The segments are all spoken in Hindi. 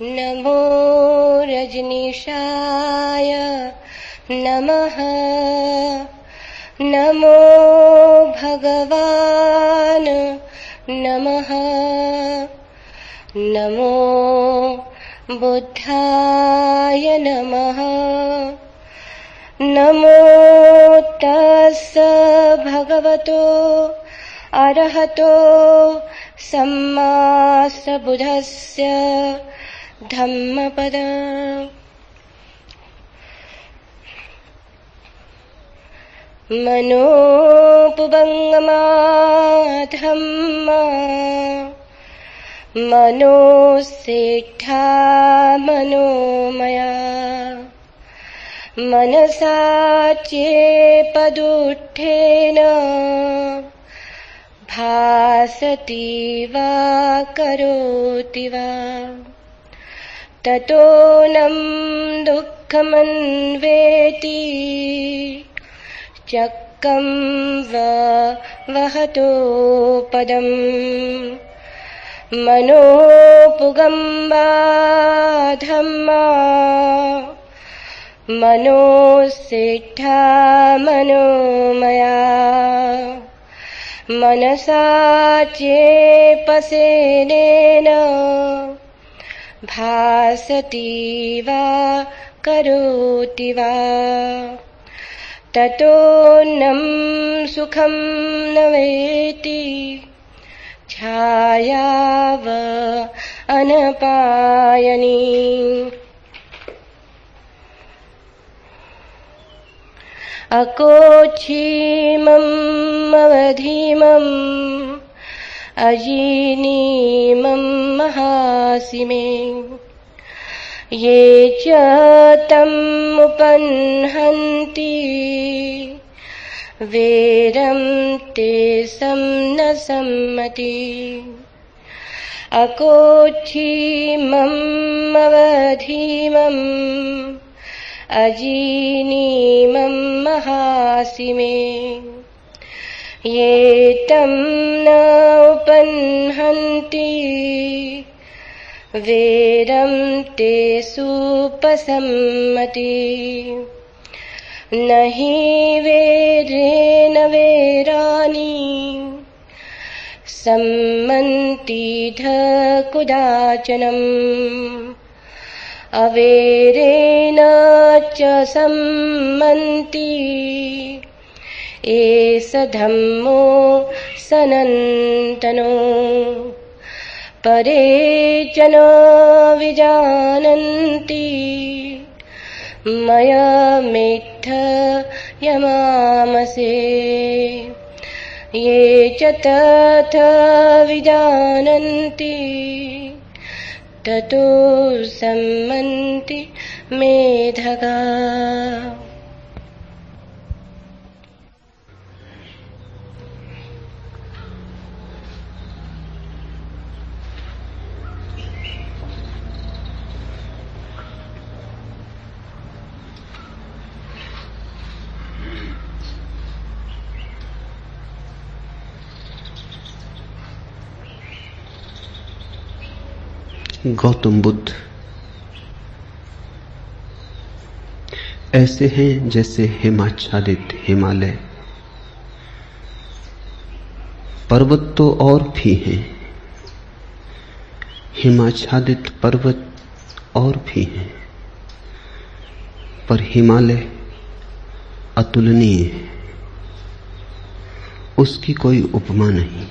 नमो रजनीशाय नमः। नमो भगवान् नमः। नमो बुद्धाय नमः। नमो तस्स भगवतो अरहतो सम्मा सम्बुद्धस्य धम्मपद। मनोपुबंगमा धम्मा मनोसेठा मनोमया मनसा चेपदुत्थेन भासति वा करोति वा ततो नं दुःखमन्वेति चक्रं वहतो पदम्। मनोपुगम्बा धम्मा मनोसेठा मनोमया मनसा चेपसेनेन भासति वा करोति वा ततो नं सुखं न वेति छायाव अनपायनी। अकोच्छीमम् अवधीमम् अजीनीमं महासिमे ये च तम् उपन्हन्ति वेरं ते सं न सम्मति। अकोच्छीमम् अवधीमम् अजीनीमं महासिमे ये तं न उपन्हन्ति वेरं ते सुपसम्मति। न हि वेरेण वेराणि सम्मन्ति ध कुदाचनम् अवेरेण च सम्मन्ति एष धम्मो सनातनो। परे च न विजानन्ति मयमेत्थयमामसे ये च तथा विजानन्ति ततो सम्मन्ति मेधगा। गौतम बुद्ध ऐसे हैं जैसे हिमाच्छादित हिमालय। पर्वत तो और भी हैं, हिमाच्छादित पर्वत और भी हैं, पर हिमालय अतुलनीय है, उसकी कोई उपमा नहीं।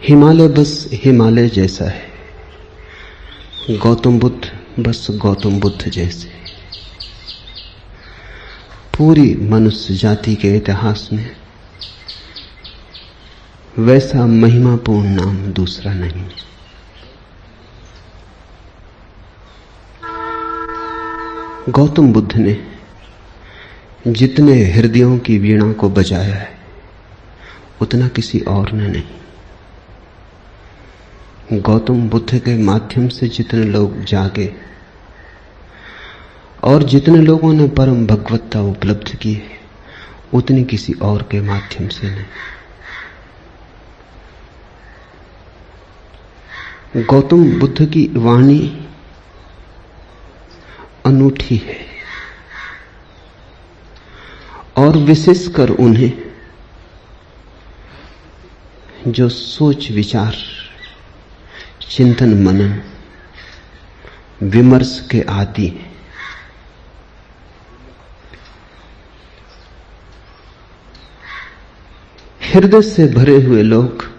हिमालय बस हिमालय जैसा है, गौतम बुद्ध बस गौतम बुद्ध जैसे। पूरी मनुष्य जाति के इतिहास में वैसा महिमापूर्ण नाम दूसरा नहीं। गौतम बुद्ध ने जितने हृदयों की वीणा को बजाया है उतना किसी और ने नहीं। गौतम बुद्ध के माध्यम से जितने लोग जागे और जितने लोगों ने परम भगवत्ता उपलब्ध की है उतनी किसी और के माध्यम से नहीं। गौतम बुद्ध की वाणी अनूठी है और विशेषकर उन्हें जो सोच विचार, चिंतन मनन, विमर्श के आदि हैं। हृदय से भरे हुए लोग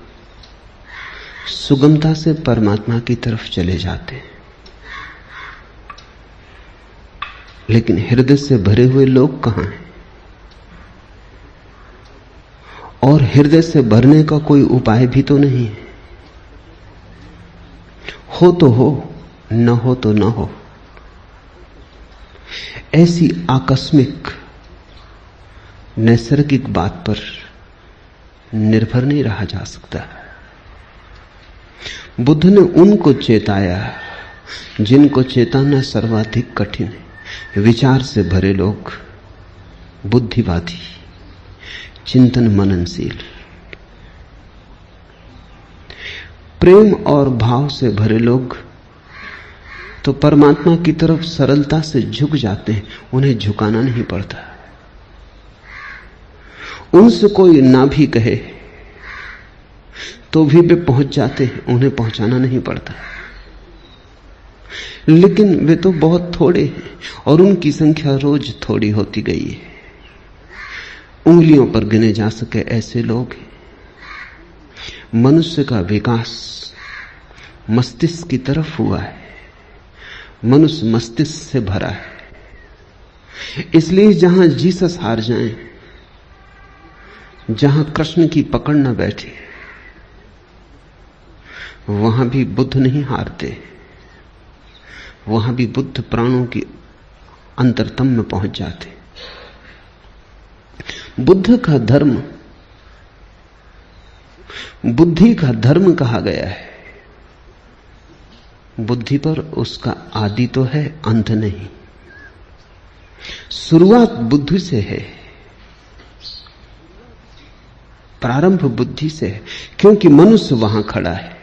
सुगमता से परमात्मा की तरफ चले जाते हैं, लेकिन हृदय से भरे हुए लोग कहां हैं? और हृदय से भरने का कोई उपाय भी तो नहीं है। हो तो हो, न हो तो न हो। ऐसी आकस्मिक नैसर्गिक बात पर निर्भर नहीं रहा जा सकता। बुद्ध ने उनको चेताया जिनको चेताना सर्वाधिक कठिन है। विचार से भरे लोग, बुद्धिवादी, चिंतन मननशील, प्रेम और भाव से भरे लोग तो परमात्मा की तरफ सरलता से झुक जाते हैं। उन्हें झुकाना नहीं पड़ता। उनसे कोई ना भी कहे तो भी वे पहुंच जाते हैं, उन्हें पहुंचाना नहीं पड़ता। लेकिन वे तो बहुत थोड़े हैं और उनकी संख्या रोज थोड़ी होती गई है। उंगलियों पर गिने जा सके ऐसे लोग हैं। मनुष्य का विकास मस्तिष्क की तरफ हुआ है। मनुष्य मस्तिष्क से भरा है। इसलिए जहां जीसस हार जाएं, जहां कृष्ण की पकड़ न बैठे, वहां भी बुद्ध नहीं हारते। वहां भी बुद्ध प्राणों की अंतरतम में पहुंच जाते। बुद्ध का धर्म बुद्धि का धर्म कहा गया है। बुद्धि पर उसका आदि तो है, अंत नहीं। शुरुआत बुद्धि से है, प्रारंभ बुद्धि से है, क्योंकि मनुष्य वहां खड़ा है।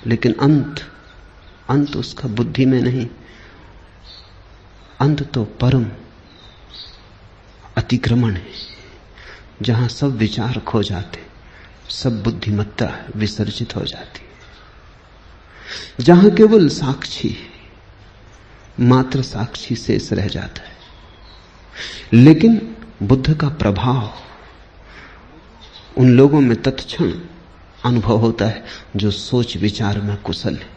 लेकिन अंत उसका बुद्धि में नहीं। अंत तो परम अतिक्रमण है, जहां सब विचार खो जाते, सब बुद्धिमत्ता विसर्जित हो जाती, जहां केवल साक्षी, मात्र साक्षी शेष रह जाता है। लेकिन बुद्ध का प्रभाव उन लोगों में तत्क्षण अनुभव होता है जो सोच विचार में कुशल है।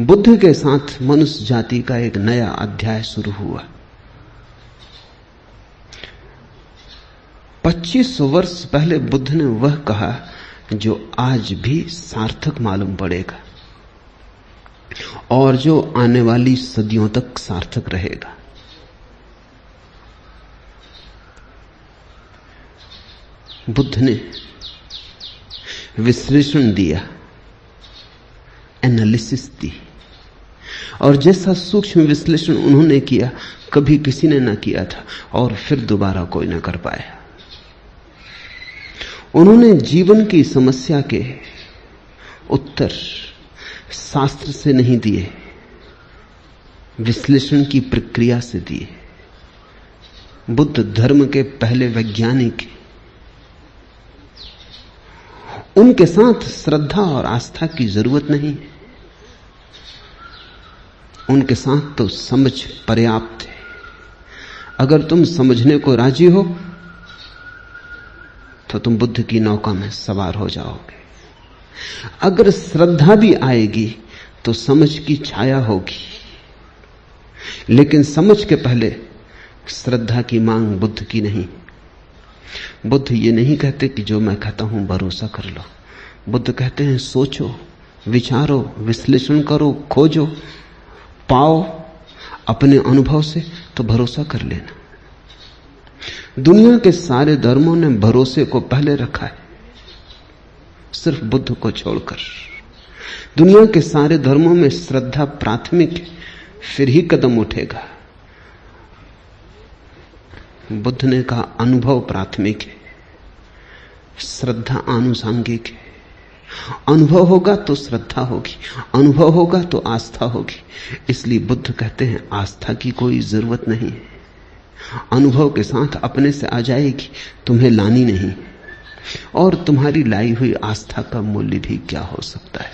बुद्ध के साथ मनुष्य जाति का एक नया अध्याय शुरू हुआ। 2500 वर्ष पहले बुद्ध ने वह कहा जो आज भी सार्थक मालूम पड़ेगा और जो आने वाली सदियों तक सार्थक रहेगा। बुद्ध ने विश्लेषण दिया, एनालिसिस दी, और जैसा सूक्ष्म विश्लेषण उन्होंने किया कभी किसी ने ना किया था और फिर दोबारा कोई ना कर पाया। उन्होंने जीवन की समस्या के उत्तर शास्त्र से नहीं दिए, विश्लेषण की प्रक्रिया से दिए। बुद्ध धर्म के पहले वैज्ञानिक, उनके साथ श्रद्धा और आस्था की जरूरत नहीं। उनके साथ तो समझ पर्याप्त है। अगर तुम समझने को राजी हो तो तुम बुद्ध की नौका में सवार हो जाओगे। अगर श्रद्धा भी आएगी तो समझ की छाया होगी, लेकिन समझ के पहले श्रद्धा की मांग बुद्ध की नहीं। बुद्ध ये नहीं कहते कि जो मैं कहता हूं भरोसा कर लो। बुद्ध कहते हैं सोचो, विचारो, विश्लेषण करो, खोजो, पाओ अपने अनुभव से तो भरोसा कर लेना। दुनिया के सारे धर्मों ने भरोसे को पहले रखा है, सिर्फ बुद्ध को छोड़कर। दुनिया के सारे धर्मों में श्रद्धा प्राथमिक है, फिर ही कदम उठेगा। बुद्ध ने कहा अनुभव प्राथमिक है, श्रद्धा आनुषांगिक है। अनुभव होगा तो श्रद्धा होगी, अनुभव होगा तो आस्था होगी। इसलिए बुद्ध कहते हैं आस्था की कोई जरूरत नहीं है, अनुभव के साथ अपने से आ जाएगी, तुम्हें लानी नहीं। और तुम्हारी लाई हुई आस्था का मूल्य भी क्या हो सकता है?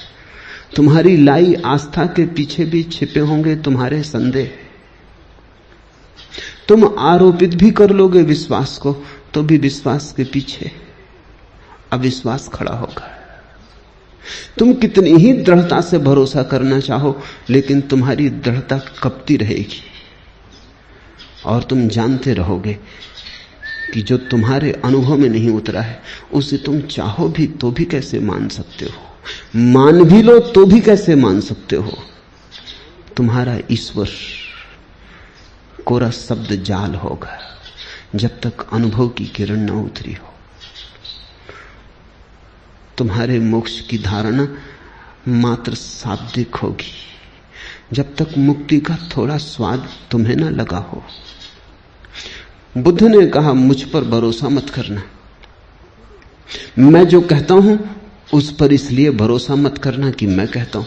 तुम्हारी लाई आस्था के पीछे भी छिपे होंगे तुम्हारे संदेह। तुम आरोपित भी कर लोगे विश्वास को, तो भी विश्वास के पीछे अविश्वास खड़ा होगा। तुम कितनी ही दृढ़ता से भरोसा करना चाहो, लेकिन तुम्हारी दृढ़ता कपती रहेगी और तुम जानते रहोगे कि जो तुम्हारे अनुभव में नहीं उतरा है उसे तुम चाहो भी तो भी कैसे मान सकते हो, मान भी लो तो भी कैसे मान सकते हो। तुम्हारा ईश्वर कोरा शब्द जाल होगा जब तक अनुभव की किरण न उतरी हो। तुम्हारे मोक्ष की धारणा मात्र शाब्दिक होगी जब तक मुक्ति का थोड़ा स्वाद तुम्हें न लगा हो। बुद्ध ने कहा मुझ पर भरोसा मत करना, मैं जो कहता हूं उस पर इसलिए भरोसा मत करना कि मैं कहता हूं।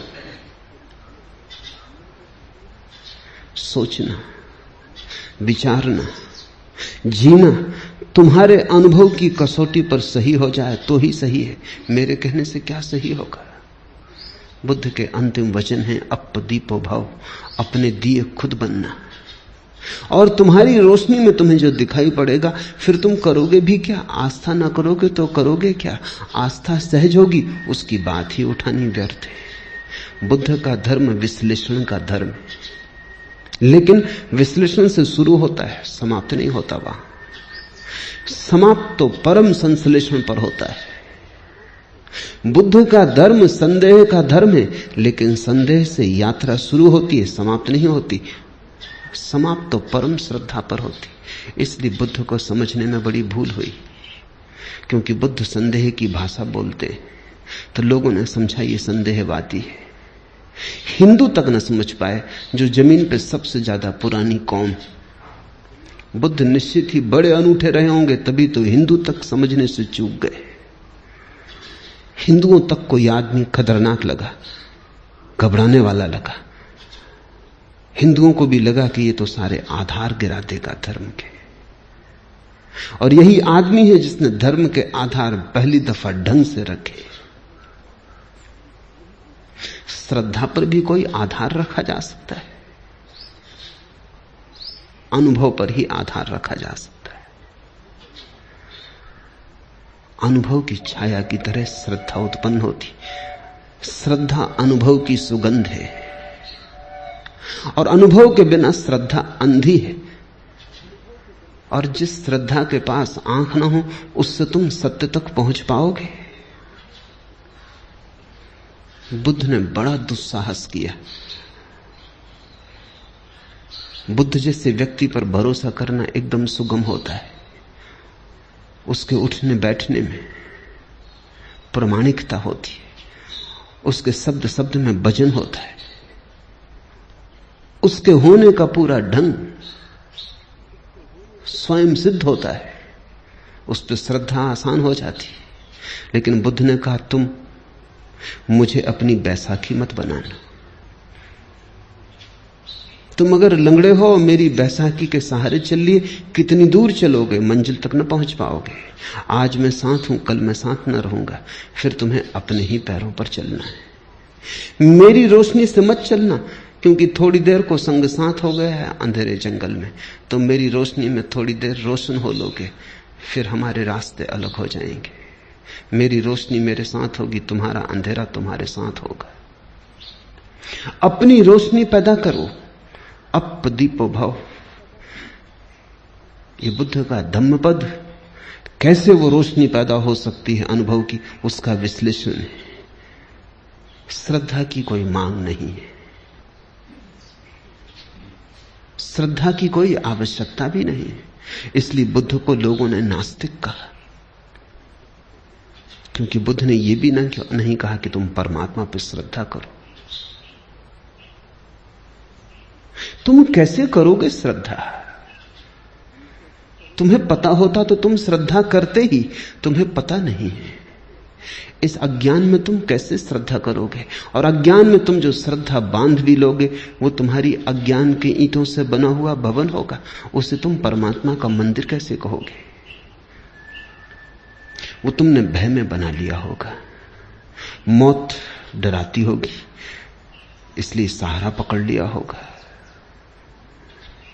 सोचना, विचारना, जीना तुम्हारे अनुभव की कसौटी पर सही हो जाए तो ही सही है, मेरे कहने से क्या सही होगा। बुद्ध के अंतिम वचन हैं अपदीपो भव, अपने दिए खुद बनना। और तुम्हारी रोशनी में तुम्हें जो दिखाई पड़ेगा फिर तुम करोगे भी क्या? आस्था ना करोगे तो करोगे क्या? आस्था सहज होगी, उसकी बात ही उठानी व्यर्थ है। बुद्ध का धर्म विश्लेषण का धर्म है, लेकिन विश्लेषण से शुरू होता है, समाप्त नहीं होता। वहां समाप्त तो परम संश्लेषण पर होता है। बुद्ध का धर्म संदेह का धर्म है, लेकिन संदेह से यात्रा शुरू होती है, समाप्त नहीं होती। समाप्त तो परम श्रद्धा पर होती। इसलिए बुद्ध को समझने में बड़ी भूल हुई, क्योंकि बुद्ध संदेह की भाषा बोलते तो लोगों ने समझा ये संदेहवादी है। हिंदू तक न समझ पाए, जो जमीन पे सबसे ज्यादा पुरानी कौम। बुद्ध निश्चित ही बड़े अनूठे रहे होंगे, तभी तो हिंदू तक समझने से चूक गए। हिंदुओं तक कोई आदमी खतरनाक लगा, घबराने वाला लगा। हिंदुओं को भी लगा कि ये तो सारे आधार गिरा देगा धर्म के। और यही आदमी है जिसने धर्म के आधार पहली दफा ढंग से रखे। श्रद्धा पर भी कोई आधार रखा जा सकता है, अनुभव पर ही आधार रखा जा सकता है। अनुभव की छाया की तरह श्रद्धा उत्पन्न होती। श्रद्धा अनुभव की सुगंध है, और अनुभव के बिना श्रद्धा अंधी है। और जिस श्रद्धा के पास आंख ना हो, उससे तुम सत्य तक पहुंच पाओगे? बुद्ध ने बड़ा दुस्साहस किया। बुद्ध जैसे व्यक्ति पर भरोसा करना एकदम सुगम होता है। उसके उठने बैठने में प्रामाणिकता होती है, उसके शब्द शब्द में वजन होता है, उसके होने का पूरा ढंग स्वयं सिद्ध होता है। उस पर श्रद्धा आसान हो जाती। लेकिन बुद्ध ने कहा तुम मुझे अपनी बैसाखी मत बनाना। तुम अगर लंगड़े हो, मेरी बैसाखी के सहारे चल लिए, कितनी दूर चलोगे? मंजिल तक न पहुंच पाओगे। आज मैं साथ हूं, कल मैं साथ न रहूंगा। फिर तुम्हें अपने ही पैरों पर चलना है। मेरी रोशनी से मत चलना, क्योंकि थोड़ी देर को संग साथ हो गया है अंधेरे जंगल में। तो मेरी रोशनी में थोड़ी देर रोशन हो लोगे, फिर हमारे रास्ते अलग हो जाएंगे। मेरी रोशनी मेरे साथ होगी, तुम्हारा अंधेरा तुम्हारे साथ होगा। अपनी रोशनी पैदा करो, अपदीपो भव। ये बुद्ध का धम्मपद। कैसे वो रोशनी पैदा हो सकती है अनुभव की, उसका विश्लेषण है। श्रद्धा की कोई मांग नहीं है, श्रद्धा की कोई आवश्यकता भी नहीं है। इसलिए बुद्ध को लोगों ने नास्तिक कहा, क्योंकि बुद्ध ने यह भी नहीं कहा कि तुम परमात्मा पर श्रद्धा करो। तुम कैसे करोगे श्रद्धा? तुम्हें पता होता तो तुम श्रद्धा करते ही, तुम्हें पता नहीं है। इस अज्ञान में तुम कैसे श्रद्धा करोगे? और अज्ञान में तुम जो श्रद्धा बांध भी लोगे वो तुम्हारी अज्ञान के ईंटों से बना हुआ भवन होगा। उसे तुम परमात्मा का मंदिर कैसे कहोगे? वो तुमने भय में बना लिया होगा। मौत डराती होगी इसलिए सहारा पकड़ लिया होगा।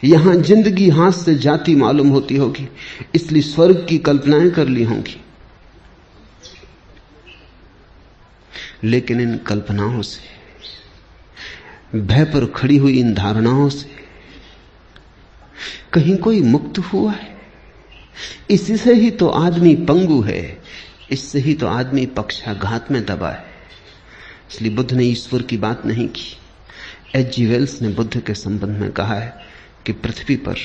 यहां जिंदगी हाथ से जाती मालूम होती होगी इसलिए स्वर्ग की कल्पनाएं कर ली होंगी। लेकिन इन कल्पनाओं से, भय पर खड़ी हुई इन धारणाओं से कहीं कोई मुक्त हुआ है? इसी से ही तो आदमी पंगु है, इससे ही तो आदमी पक्षाघात में दबा है। इसलिए बुद्ध ने ईश्वर की बात नहीं की। H.G. वेल्स ने बुद्ध के संबंध में कहा है कि पृथ्वी पर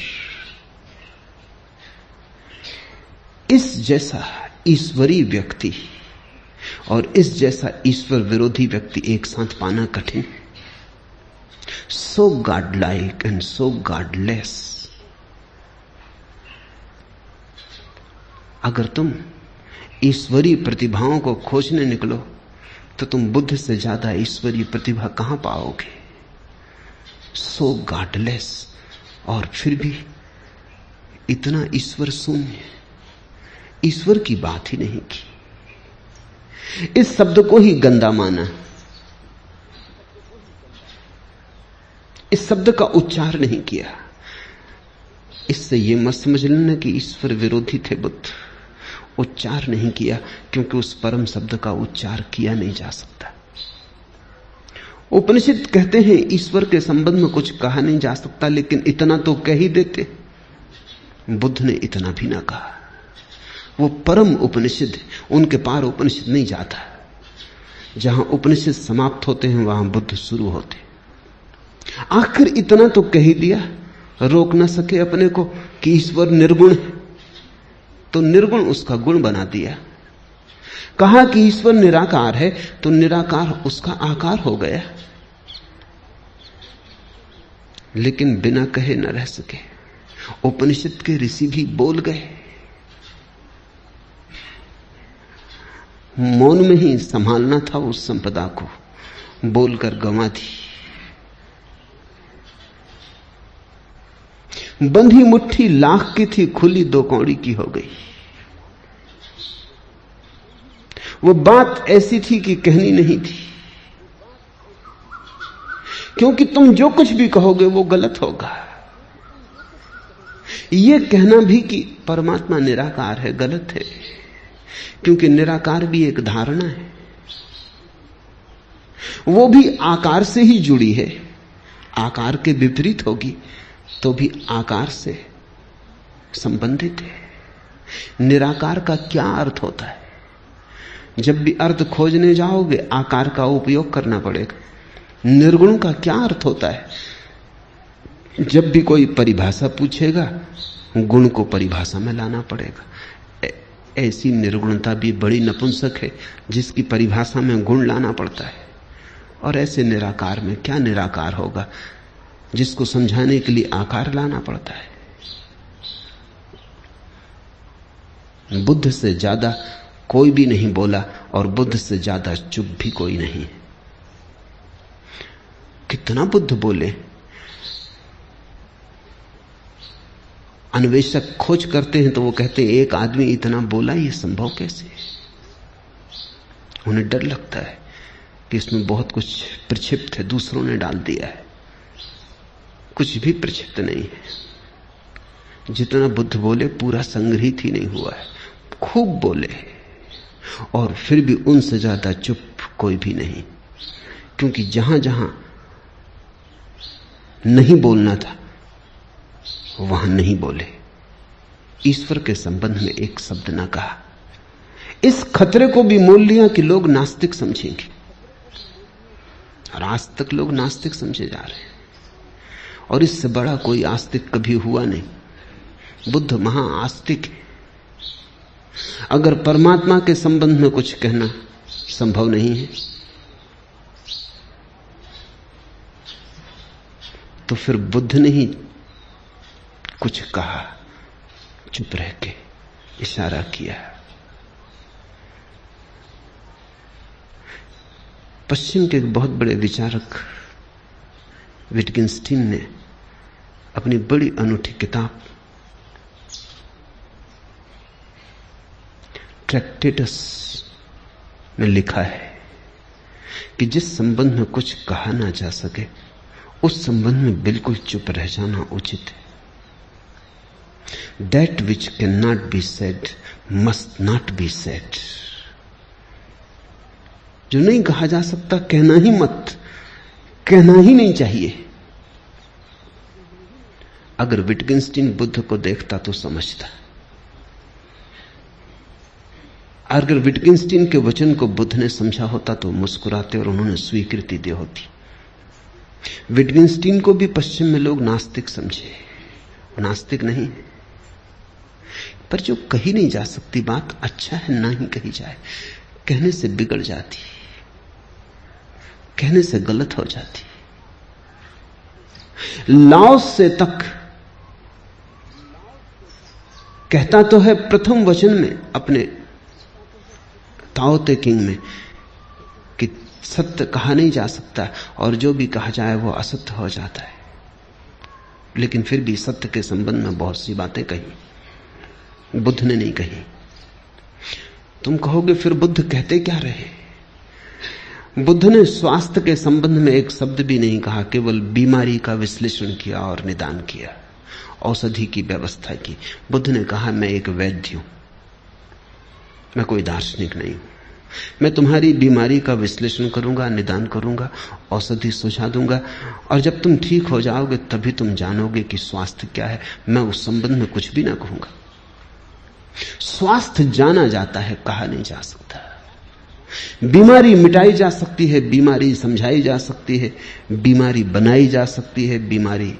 इस जैसा ईश्वरीय व्यक्ति और इस जैसा ईश्वर विरोधी व्यक्ति एक साथ पाना कठिन। So godlike and so godless. अगर तुम ईश्वरीय प्रतिभाओं को खोजने निकलो तो तुम बुद्ध से ज्यादा ईश्वरीय प्रतिभा कहां पाओगे? सो गॉडलेस, और फिर भी इतना ईश्वर शून्य, ईश्वर की बात ही नहीं की। इस शब्द को ही गंदा माना, इस शब्द का उच्चार नहीं किया। इससे यह मत समझ लेना कि ईश्वर विरोधी थे बुद्ध। उच्चार नहीं किया क्योंकि उस परम शब्द का उच्चार किया नहीं जा सकता। उपनिषद कहते हैं ईश्वर के संबंध में कुछ कहा नहीं जा सकता, लेकिन इतना तो कह ही देते। बुद्ध ने इतना भी ना कहा। वो परम उपनिषद, उनके पार उपनिषद नहीं जाता। जहां उपनिषद समाप्त होते हैं वहां बुद्ध शुरू होते। आखिर इतना तो कह ही दिया, रोक ना सके अपने को कि ईश्वर निर्गुण है, तो निर्गुण उसका गुण बना दिया। कहा कि ईश्वर निराकार है तो निराकार उसका आकार हो गया। लेकिन बिना कहे न रह सके। उपनिषद के ऋषि भी बोल गए, मौन में ही संभालना था उस संपदा को, बोलकर गंवा दी। बंधी मुट्ठी लाख की थी, खुली दो कौड़ी की हो गई। वो बात ऐसी थी कि कहनी नहीं थी, क्योंकि तुम जो कुछ भी कहोगे वो गलत होगा। ये कहना भी कि परमात्मा निराकार है गलत है, क्योंकि निराकार भी एक धारणा है। वो भी आकार से ही जुड़ी है। आकार के विपरीत होगी तो भी आकार से संबंधित है। निराकार का क्या अर्थ होता है? जब भी अर्थ खोजने जाओगे आकार का उपयोग करना पड़ेगा। निर्गुण का क्या अर्थ होता है? जब भी कोई परिभाषा पूछेगा गुण को परिभाषा में लाना पड़ेगा। ऐसी निर्गुणता भी बड़ी नपुंसक है जिसकी परिभाषा में गुण लाना पड़ता है। और ऐसे निराकार में क्या निराकार होगा जिसको समझाने के लिए आकार लाना पड़ता है। बुद्ध से ज्यादा कोई भी नहीं बोला और बुद्ध से ज्यादा चुप भी कोई नहीं। कितना बुद्ध बोले। अन्वेषक खोज करते हैं तो वो कहते हैं एक आदमी इतना बोला, ये संभव कैसे? उन्हें डर लगता है कि इसमें बहुत कुछ प्रक्षिप्त है, दूसरों ने डाल दिया है। कुछ भी प्रक्षिप्त नहीं है। जितना बुद्ध बोले पूरा संग्रहित ही नहीं हुआ है। खूब बोले और फिर भी उनसे ज्यादा चुप कोई भी नहीं, क्योंकि जहां जहां नहीं बोलना था वहां नहीं बोले। ईश्वर के संबंध में एक शब्द ना कहा। इस खतरे को भी मोल लिया कि लोग नास्तिक समझेंगे, और आज तक लोग नास्तिक समझे जा रहे हैं। और इससे बड़ा कोई आस्तिक कभी हुआ नहीं। बुद्ध महा आस्तिक है। अगर परमात्मा के संबंध में कुछ कहना संभव नहीं है तो फिर बुद्ध ने ही कुछ कहा, चुप रह के इशारा किया। पश्चिम के एक बहुत बड़े विचारक विटगेंस्टीन ने अपनी बड़ी अनूठी किताब ट्रैक्टेटस में लिखा है कि जिस संबंध में कुछ कहा ना जा सके उस संबंध में बिल्कुल चुप रह जाना उचित है। That which can not be said must not be said. जो नहीं कहा जा सकता कहना ही मत, कहना ही नहीं चाहिए। अगर विटगेंस्टीन बुद्ध को देखता तो समझता, अगर विटगेंस्टीन के वचन को बुद्ध ने समझा होता तो मुस्कुराते और उन्होंने स्वीकृति दी होती। विटगेंस्टीन को भी पश्चिम में लोग नास्तिक समझे, नास्तिक नहीं है, पर जो कही नहीं जा सकती बात अच्छा है ना ही कही जाए। कहने से बिगड़ जाती, कहने से गलत हो जाती। लाओस से तक कहता तो है प्रथम वचन में अपने ताओ ते किंग में कि सत्य कहा नहीं जा सकता और जो भी कहा जाए वो असत्य हो जाता है, लेकिन फिर भी सत्य के संबंध में बहुत सी बातें कही, बुद्ध ने नहीं कही। तुम कहोगे फिर बुद्ध कहते क्या रहे? बुद्ध ने स्वास्थ्य के संबंध में एक शब्द भी नहीं कहा, केवल बीमारी का विश्लेषण किया और निदान किया, औषधि की व्यवस्था की। बुद्ध ने कहा मैं एक वैद्य हूं, मैं कोई दार्शनिक नहीं हूं। मैं तुम्हारी बीमारी का विश्लेषण करूंगा, निदान करूंगा, औषधि सुझा दूंगा, और जब तुम ठीक हो जाओगे तभी तुम जानोगे कि स्वास्थ्य क्या है। मैं उस संबंध में कुछ भी ना कहूंगा। स्वास्थ्य जाना जाता है, कहा नहीं जा सकता। बीमारी मिटाई जा सकती है, बीमारी समझाई जा सकती है, बीमारी बनाई जा सकती है, बीमारी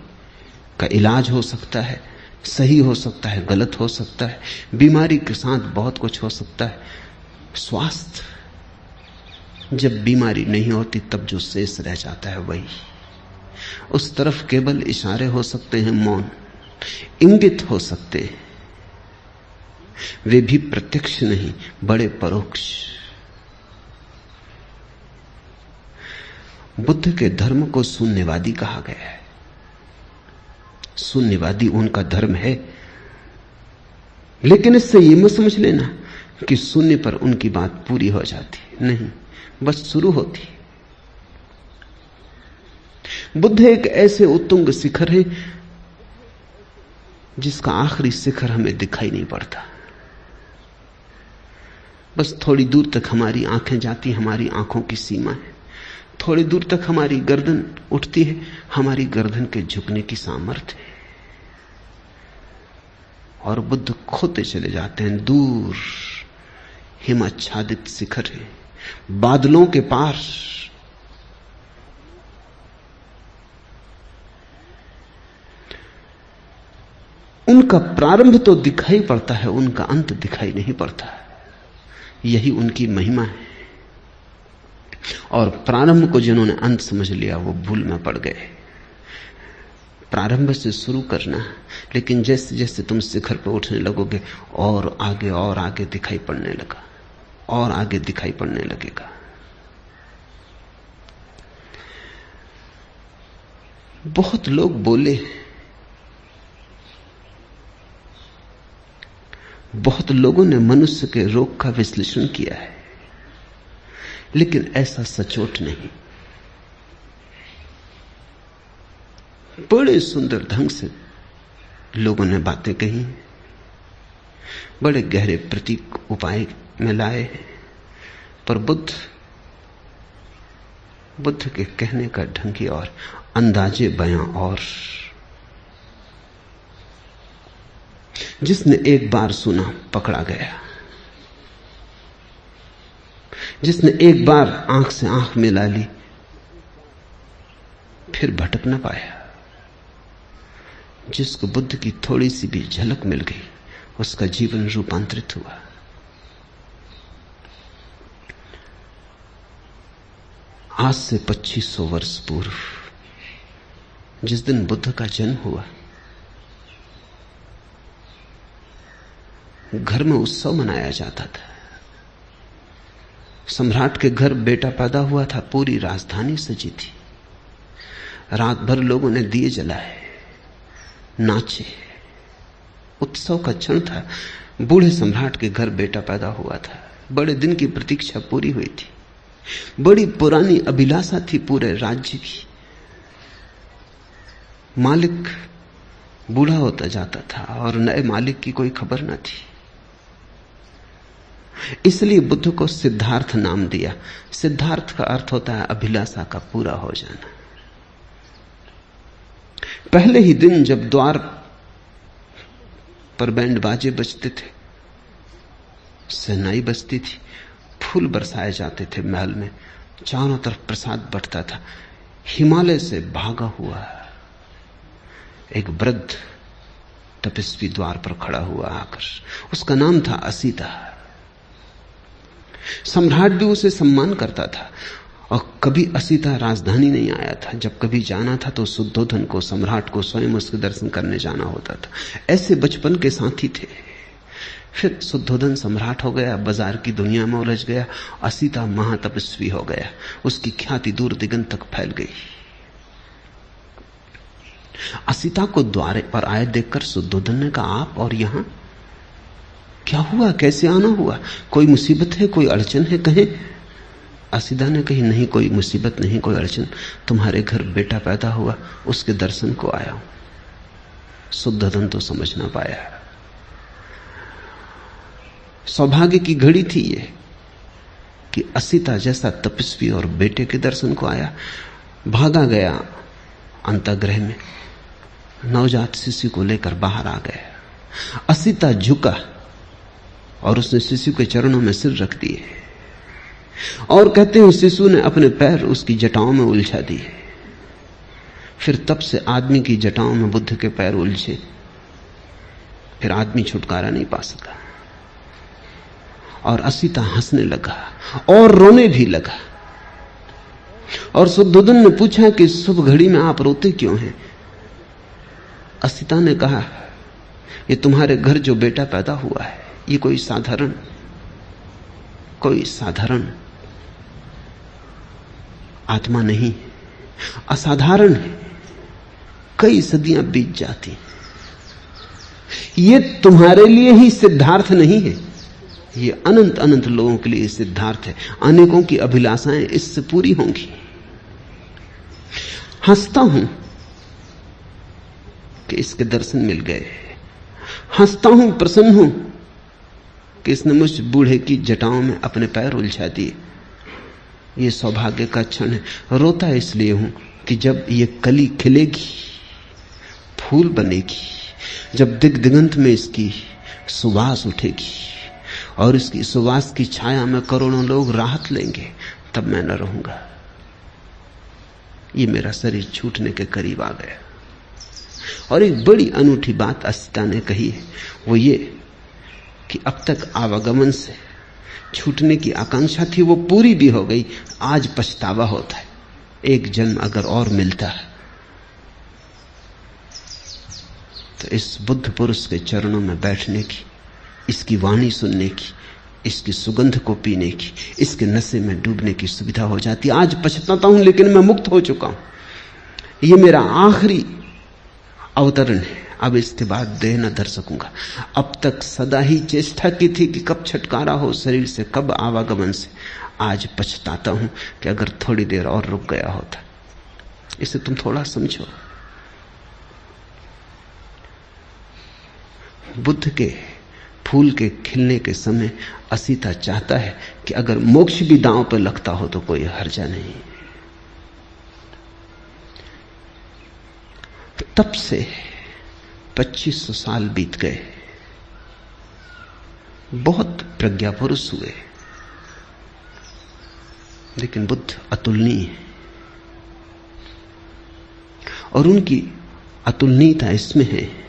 का इलाज हो सकता है, सही हो सकता है, गलत हो सकता है, बीमारी के साथ बहुत कुछ हो सकता है। स्वास्थ्य जब बीमारी नहीं होती तब जो शेष रह जाता है वही, उस तरफ केवल इशारे हो सकते हैं, मौन इंगित हो सकते हैं, वे भी प्रत्यक्ष नहीं, बड़े परोक्ष। बुद्ध के धर्म को शून्यवादी कहा गया है। शून्यवादी उनका धर्म है, लेकिन इससे यह मत समझ लेना कि शून्य पर उनकी बात पूरी हो जाती, नहीं, बस शुरू होती। बुद्ध एक ऐसे उत्तुंग शिखर है जिसका आखिरी शिखर हमें दिखाई नहीं पड़ता। बस थोड़ी दूर तक हमारी आंखें जाती, हमारी आंखों की सीमा है। थोड़ी दूर तक हमारी गर्दन उठती है, हमारी गर्दन के झुकने की सामर्थ्य है। और बुद्ध खोते चले जाते हैं। दूर हिमाच्छादित शिखर है, बादलों के पार। उनका प्रारंभ तो दिखाई पड़ता है, उनका अंत दिखाई नहीं पड़ता। यही उनकी महिमा है। और प्रारंभ को जिन्होंने अंत समझ लिया वो भूल में पड़ गए। प्रारंभ से शुरू करना, लेकिन जैसे जैसे तुम शिखर पर उठने लगोगे और आगे दिखाई पड़ने लगा, और आगे दिखाई पड़ने लगेगा। बहुत लोग बोले, बहुत लोगों ने मनुष्य के रोग का विश्लेषण किया है, लेकिन ऐसा सचोट नहीं। बड़े सुंदर ढंग से लोगों ने बातें कही, बड़े गहरे प्रतीक उपाय में लाए, पर बुद्ध के कहने का ढंग ही और, अंदाजे बयां और। जिसने एक बार सुना पकड़ा गया, जिसने एक बार आंख से आंख मिला ली फिर भटक न पाया। जिसको बुद्ध की थोड़ी सी भी झलक मिल गई उसका जीवन रूपांतरित हुआ। आज से 2500 वर्ष पूर्व जिस दिन बुद्ध का जन्म हुआ, घर में उत्सव मनाया जाता था। सम्राट के घर बेटा पैदा हुआ था, पूरी राजधानी सजी थी, रात भर लोगों ने दिए जलाए, नाचे, उत्सव का क्षण था। बूढ़े सम्राट के घर बेटा पैदा हुआ था, बड़े दिन की प्रतीक्षा पूरी हुई थी, बड़ी पुरानी अभिलाषा थी पूरे राज्य की। मालिक बूढ़ा होता जाता था और नए मालिक की कोई खबर न थी, इसलिए बुद्ध को सिद्धार्थ नाम दिया। सिद्धार्थ का अर्थ होता है अभिलाषा का पूरा हो जाना। पहले ही दिन जब द्वार पर बैंड बाजे बजते थे, शहनाई बजती थी, फूल बरसाए जाते थे महल में, चारों तरफ प्रसाद बंटता था, हिमालय से भागा हुआ एक वृद्ध तपस्वी द्वार पर खड़ा हुआ आकर। उसका नाम था असीता। सम्राट भी उसे सम्मान करता था और कभी असीता राजधानी नहीं आया था। जब कभी जाना था तो शुद्धोधन को, सम्राट को स्वयं उसके दर्शन करने जाना होता था। ऐसे बचपन के साथी थे। फिर शुद्धोधन सम्राट हो गया, बाजार की दुनिया में उलझ गया, असीता महातपस्वी हो गया, उसकी ख्याति दूर दिगंत तक फैल गई। असीता को द्वार पर आए देखकर शुद्धोधन ने कहा, आप और यहां क्या हुआ, कैसे आना हुआ, कोई मुसीबत है, कोई अड़चन है, कहें। असीता ने कही, नहीं कोई मुसीबत नहीं, कोई अड़चन, तुम्हारे घर बेटा पैदा हुआ, उसके दर्शन को आया हूं। शुद्धोधन तो समझ ना पाया। सौभाग्य की घड़ी थी ये कि असीता जैसा तपस्वी और बेटे के दर्शन को आया। भागा गया अंतःगृह में, नवजात शिशु को लेकर बाहर आ गया। असीता झुका और उसने शिशु के चरणों में सिर रख दिए और कहते हैं शिशु ने अपने पैर उसकी जटाओं में उलझा दिए। फिर तब से आदमी की जटाओं में बुद्ध के पैर उलझे। फिर आदमी छुटकारा नहीं पा सका और असीता हंसने लगा और रोने भी लगा। और शुद्धोधन ने पूछा कि शुभ घड़ी में आप रोते क्यों हैं? असीता ने कहा, ये तुम्हारे घर जो बेटा पैदा हुआ है, ये कोई साधारण आत्मा नहीं, असाधारण है। कई सदियां बीत जाती, ये तुम्हारे लिए ही सिद्धार्थ नहीं है, ये अनंत अनंत लोगों के लिए सिद्धार्थ है। अनेकों की अभिलाषाएं इससे पूरी होंगी। हंसता हूं कि इसके दर्शन मिल गए, हंसता हूं, प्रसन्न हूं कि इसने मुझ बूढ़े की जटाओं में अपने पैर उलझा दिए। ये सौभाग्य का क्षण है। रोता इसलिए हूं कि जब ये कली खिलेगी, फूल बनेगी, जब दिगंत में इसकी सुवास उठेगी और इसकी सुवास की छाया में करोड़ों लोग राहत लेंगे, तब मैं न रहूंगा। ये मेरा शरीर छूटने के करीब आ गया। और एक बड़ी अनूठी बात असीता ने कही है, वो ये कि अब तक आवागमन से छूटने की आकांक्षा थी, वो पूरी भी हो गई। आज पछतावा होता है, एक जन्म अगर और मिलता है तो इस बुद्ध पुरुष के चरणों में बैठने की, इसकी वाणी सुनने की, इसकी सुगंध को पीने की, इसके नशे में डूबने की सुविधा हो जाती। आज पछताता हूं, लेकिन मैं मुक्त हो चुका हूं। ये मेरा आखिरी अवतरण है, अब इसके बाद देह न धर सकूंगा। अब तक सदा ही चेष्टा की थी कि कब छुटकारा हो शरीर से, कब आवागमन से। आज पछताता हूं कि अगर थोड़ी देर और रुक गया होता। इसे तुम थोड़ा समझो। बुद्ध के फूल के खिलने के समय असीता चाहता है कि अगर मोक्ष भी दांव पर लगता हो तो कोई हर्जा नहीं। तब से 2500 साल बीत गए, बहुत प्रज्ञा पुरुष हुए, लेकिन बुद्ध अतुलनीय है। और उनकी अतुलनीयता इसमें है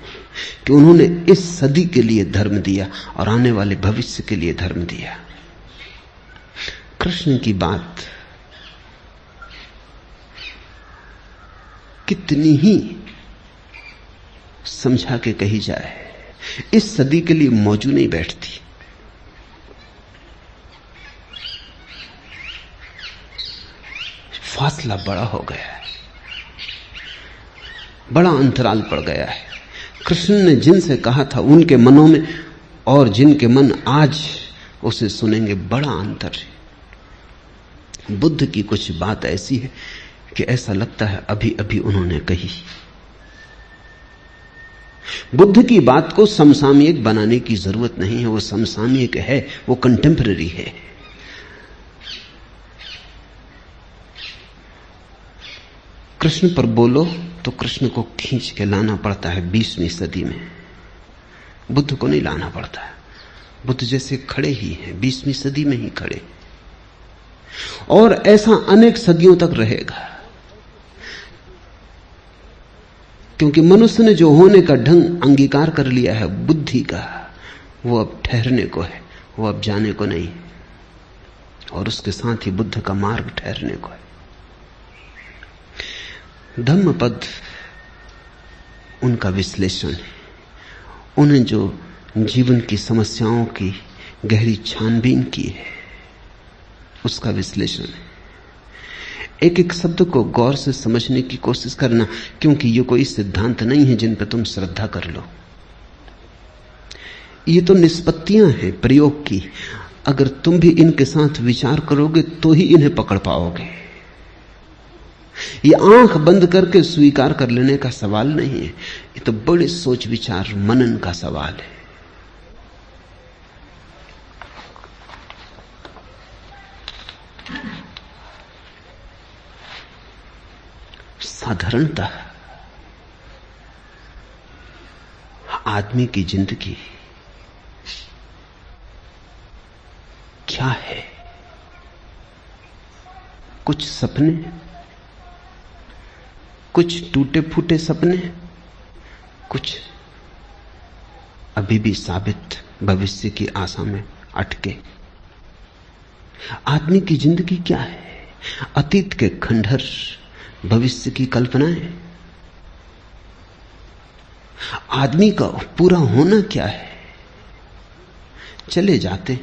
कि उन्होंने इस सदी के लिए धर्म दिया और आने वाले भविष्य के लिए धर्म दिया। कृष्ण की बात कितनी ही समझा के कही जाए, इस सदी के लिए मौजू नहीं बैठती। फासला बड़ा हो गया है, बड़ा अंतराल पड़ गया है। कृष्ण ने जिनसे कहा था उनके मनों में और जिनके मन आज उसे सुनेंगे, बड़ा अंतर है। बुद्ध की कुछ बात ऐसी है कि ऐसा लगता है अभी अभी उन्होंने कही। बुद्ध की बात को समसामयिक बनाने की जरूरत नहीं है, वो समसामयिक है, वो कंटेम्पररी है। कृष्ण पर बोलो तो कृष्ण को खींच के लाना पड़ता है 20वीं सदी में, बुद्ध को नहीं लाना पड़ता है। बुद्ध जैसे खड़े ही हैं, 20वीं सदी में ही खड़े, और ऐसा अनेक सदियों तक रहेगा। क्योंकि मनुष्य ने जो होने का ढंग अंगीकार कर लिया है बुद्धि का, वो अब ठहरने को है, वो अब जाने को नहीं, और उसके साथ ही बुद्ध का मार्ग ठहरने को है। धम्मपद उनका विश्लेषण है, उन्हें जो जीवन की समस्याओं की गहरी छानबीन की है उसका विश्लेषण है। एक एक शब्द को गौर से समझने की कोशिश करना, क्योंकि ये कोई सिद्धांत नहीं है जिन पर तुम श्रद्धा कर लो। ये तो निष्पत्तियां हैं प्रयोग की। अगर तुम भी इनके साथ विचार करोगे तो ही इन्हें पकड़ पाओगे। ये आंख बंद करके स्वीकार कर लेने का सवाल नहीं है, ये तो बड़े सोच विचार मनन का सवाल है। साधारणतः आदमी की जिंदगी क्या है? कुछ सपने, कुछ टूटे फूटे सपने, कुछ अभी भी साबित भविष्य की आशा में अटके। आदमी की जिंदगी क्या है? अतीत के खंडहर, भविष्य की कल्पनाएं। आदमी का पूरा होना क्या है? चले जाते,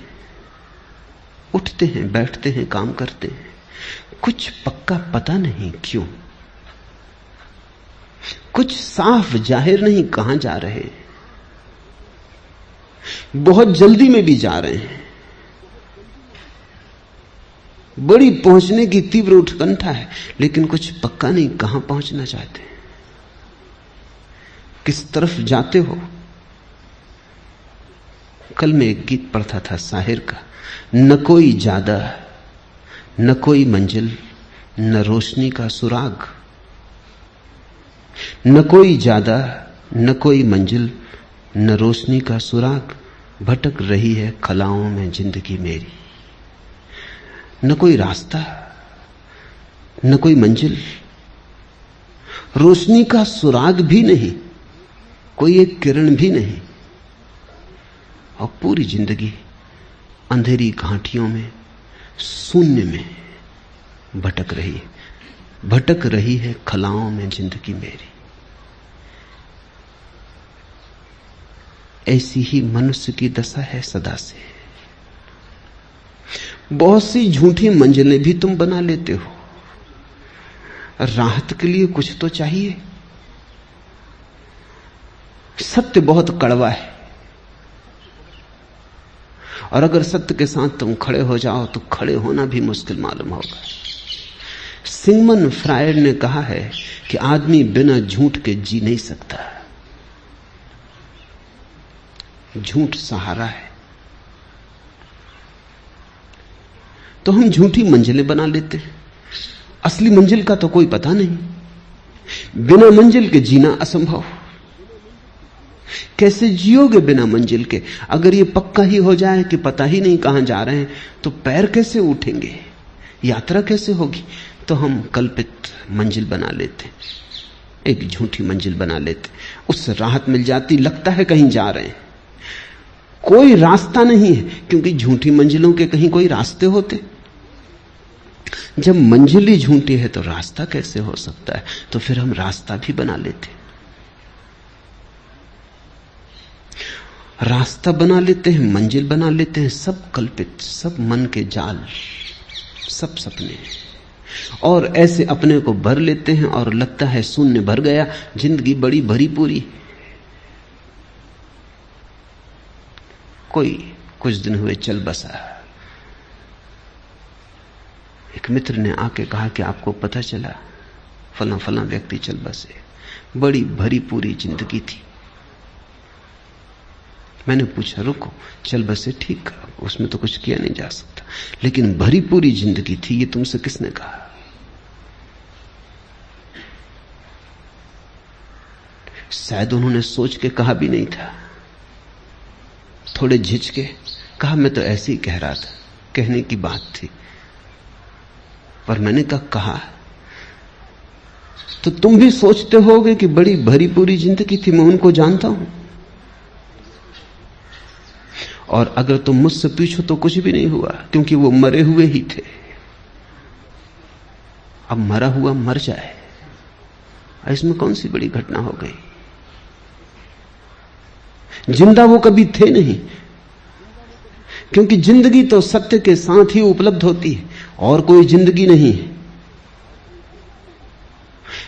उठते हैं, बैठते हैं, काम करते हैं, कुछ पक्का पता नहीं क्यों, कुछ साफ जाहिर नहीं कहां जा रहे, बहुत जल्दी में भी जा रहे हैं, बड़ी पहुंचने की तीव्र उत्कंठा है, लेकिन कुछ पक्का नहीं कहां पहुंचना चाहते, किस तरफ जाते हो। कल मैं एक गीत पढ़ता था शाहिर का, न कोई ज्यादा न कोई मंजिल न रोशनी का सुराग, न कोई ज्यादा न कोई मंजिल न रोशनी का सुराग, भटक रही है खलाओं में जिंदगी मेरी। न कोई रास्ता, न कोई मंजिल, रोशनी का सुराग भी नहीं, कोई एक किरण भी नहीं, और पूरी जिंदगी अंधेरी घाटियों में, शून्य में भटक रही है। भटक रही है खलाओं में जिंदगी मेरी। ऐसी ही मनुष्य की दशा है सदा से। बहुत सी झूठी मंजिलें भी तुम बना लेते हो। राहत के लिए कुछ तो चाहिए। सत्य बहुत कड़वा है, और अगर सत्य के साथ तुम खड़े हो जाओ तो खड़े होना भी मुश्किल मालूम होगा। सिगमंड फ्रायड ने कहा है कि आदमी बिना झूठ के जी नहीं सकता। झूठ सहारा है। तो हम झूठी मंजिलें बना लेते हैं। असली मंजिल का तो कोई पता नहीं। बिना मंजिल के जीना असंभव। कैसे जियोगे बिना मंजिल के? अगर ये पक्का ही हो जाए कि पता ही नहीं कहां जा रहे हैं, तो पैर कैसे उठेंगे? यात्रा कैसे होगी? तो हम कल्पित मंजिल बना लेते, एक झूठी मंजिल बना लेते। उससे राहत मिल जाती, लगता है कहीं जा रहे हैं। कोई रास्ता नहीं है, क्योंकि झूठी मंजिलों के कहीं कोई रास्ते होते? जब मंजिल ही झूठी है तो रास्ता कैसे हो सकता है? तो फिर हम रास्ता भी बना लेते, रास्ता बना लेते हैं, मंजिल बना लेते हैं। सब कल्पित, सब मन के जाल, सब सपने। और ऐसे अपने को भर लेते हैं और लगता है शून्य भर गया, जिंदगी बड़ी भरी पूरी। कोई कुछ दिन हुए चल बसा। एक मित्र ने आके कहा कि आपको पता चला फला फला व्यक्ति चल बसे, बड़ी भरी पूरी जिंदगी थी। मैंने पूछा रुको, चल बसे ठीक, उसमें तो कुछ किया नहीं जा सकता, लेकिन भरी पूरी जिंदगी थी, ये तुमसे किसने कहा? शायद उन्होंने सोच के कहा भी नहीं था, थोड़े झिझके कहा मैं तो ऐसे ही कह रहा था, कहने की बात थी। पर मैंने कहा तो तुम भी सोचते होगे कि बड़ी भरी पूरी जिंदगी थी, मैं उनको जानता हूं। और अगर तुम मुझसे पूछो तो कुछ भी नहीं हुआ, क्योंकि वो मरे हुए ही थे। अब मरा हुआ मर जाए, इसमें कौन सी बड़ी घटना हो गई? जिंदा वो कभी थे नहीं, क्योंकि जिंदगी तो सत्य के साथ ही उपलब्ध होती है और कोई जिंदगी नहीं है।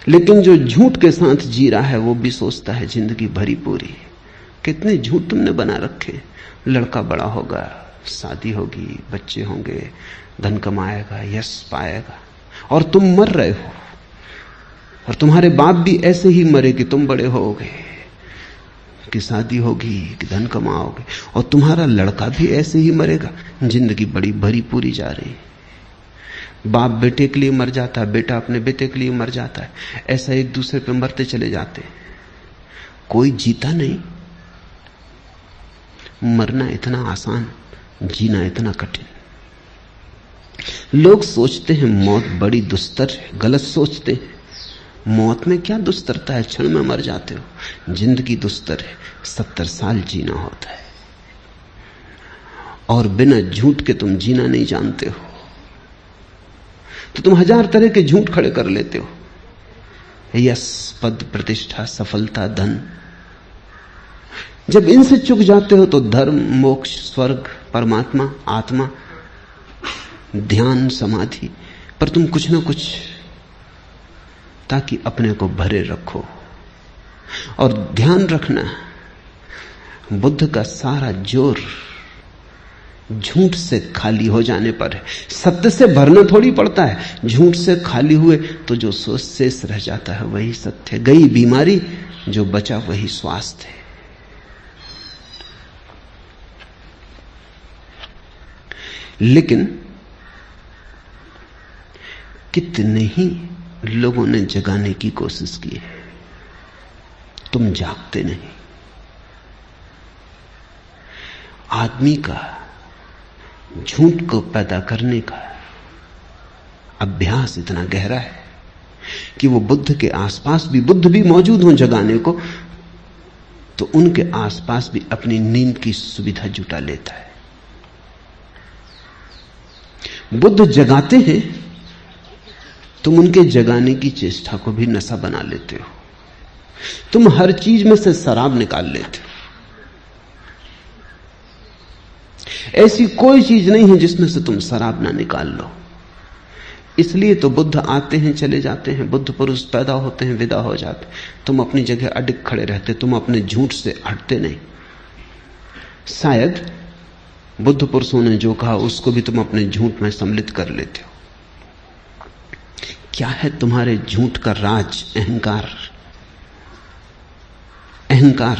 लेकिन जो झूठ के साथ जी रहा है वो भी सोचता है जिंदगी भरी पूरी। कितने झूठ तुमने बना रखे। लड़का बड़ा होगा, शादी होगी, बच्चे होंगे, धन कमाएगा, यश पाएगा, और तुम मर रहे हो। और तुम्हारे बाप भी ऐसे ही मरे कि तुम बड़े होगे, कि शादी होगी, कि धन कमाओगे, और तुम्हारा लड़का भी ऐसे ही मरेगा। जिंदगी बड़ी भरी पूरी जा रही है। बाप बेटे के लिए मर जाता है, बेटा अपने बेटे के लिए मर जाता है, ऐसा एक दूसरे पे मरते चले जाते। कोई जीता नहीं। मरना इतना आसान, जीना इतना कठिन। लोग सोचते हैं मौत बड़ी दुस्तर है, गलत सोचते हैं। मौत में क्या दुस्तरता है, क्षण में मर जाते हो। जिंदगी दुस्तर है, 70 साल जीना होता है, और बिना झूठ के तुम जीना नहीं जानते हो तो तुम 1000 तरह के झूठ खड़े कर लेते हो। यश, पद, प्रतिष्ठा, सफलता, धन। जब इनसे चूक जाते हो तो धर्म, मोक्ष, स्वर्ग, परमात्मा, आत्मा, ध्यान, समाधि, पर तुम कुछ ना कुछ ताकि अपने को भरे रखो। और ध्यान रखना, बुद्ध का सारा जोर झूठ से खाली हो जाने पर है। सत्य से भरना थोड़ी पड़ता है। झूठ से खाली हुए तो जो शेष रह जाता है वही सत्य है। गई बीमारी, जो बचा वही स्वास्थ्य है। लेकिन कितने ही लोगों ने जगाने की कोशिश की है, तुम जागते नहीं। आदमी का झूठ को पैदा करने का अभ्यास इतना गहरा है कि वो बुद्ध के आसपास भी, बुद्ध भी मौजूद हों जगाने को, तो उनके आसपास भी अपनी नींद की सुविधा जुटा लेता है। बुद्ध जगाते हैं, तुम उनके जगाने की चेष्टा को भी नशा बना लेते हो। तुम हर चीज में से शराब निकाल लेते हो। ऐसी कोई चीज नहीं है जिसमें से तुम शराब ना निकाल लो। इसलिए तो बुद्ध आते हैं, चले जाते हैं, बुद्ध पुरुष पैदा होते हैं, विदा हो जाते। तुम अपनी जगह अडिग खड़े रहते, तुम अपने झूठ से हटते नहीं। शायद बुद्ध पुरुषों ने जो कहा उसको भी तुम अपने झूठ में सम्मिलित कर लेते हो। क्या है तुम्हारे झूठ का राज? अहंकार। अहंकार